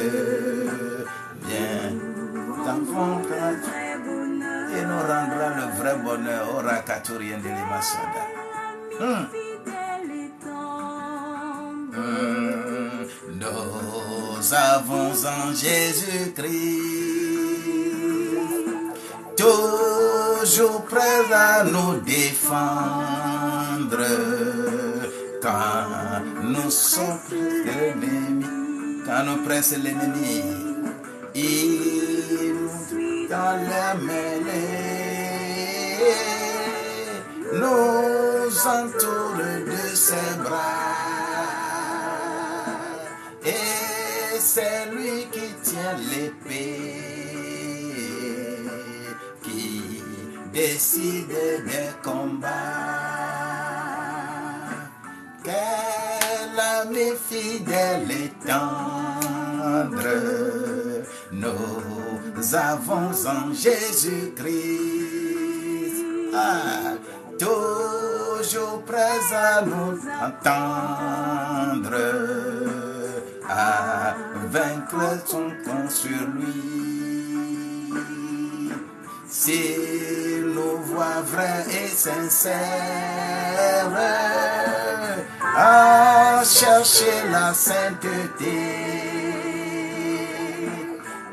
viens t'enfant et nous rendra le vrai bonheur. Ora katurien de l'Imasada. Nous avons en Jésus-Christ, toujours prêt à nous défendre quand nous sommes l'ennemi, quand nous presse l'ennemi. Il dans la mêlée nous entoure de ses bras, et c'est lui qui tient l'épée, qui décide des combats. Quel ami fidèle et tendre nous avons en Jésus-Christ, toujours prêt à nous entendre, à vaincre son camp sur lui. S'il nous voit vrai et sincère, à chercher la sainteté,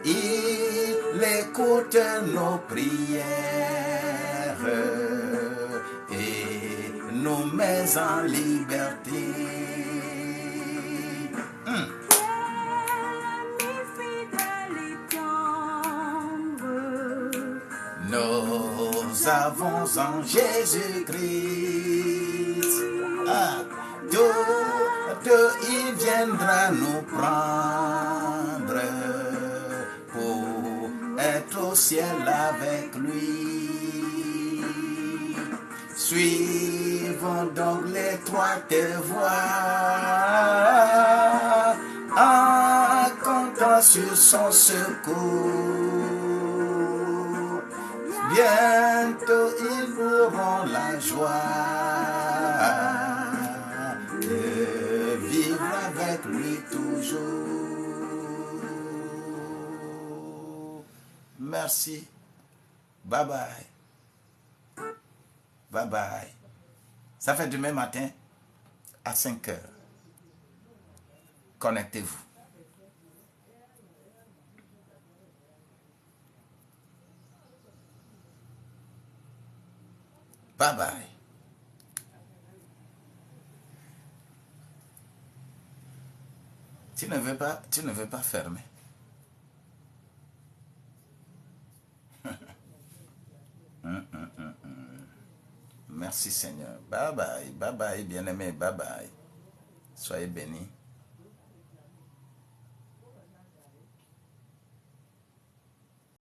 il écoute nos prières et nous met en liberté. Nous avons en Jésus-Christ, d'où il viendra nous prendre pour être au ciel avec lui. Suivons donc l'étroite voie en comptant sur son secours. Bientôt ils auront la joie de vivre avec lui toujours. Merci. Bye bye. Bye bye. Ça fait demain matin à 5 heures. Connectez-vous. Bye bye. Tu ne veux pas fermer. Merci Seigneur. Bye bye, bien-aimé, bye bye. Soyez bénis.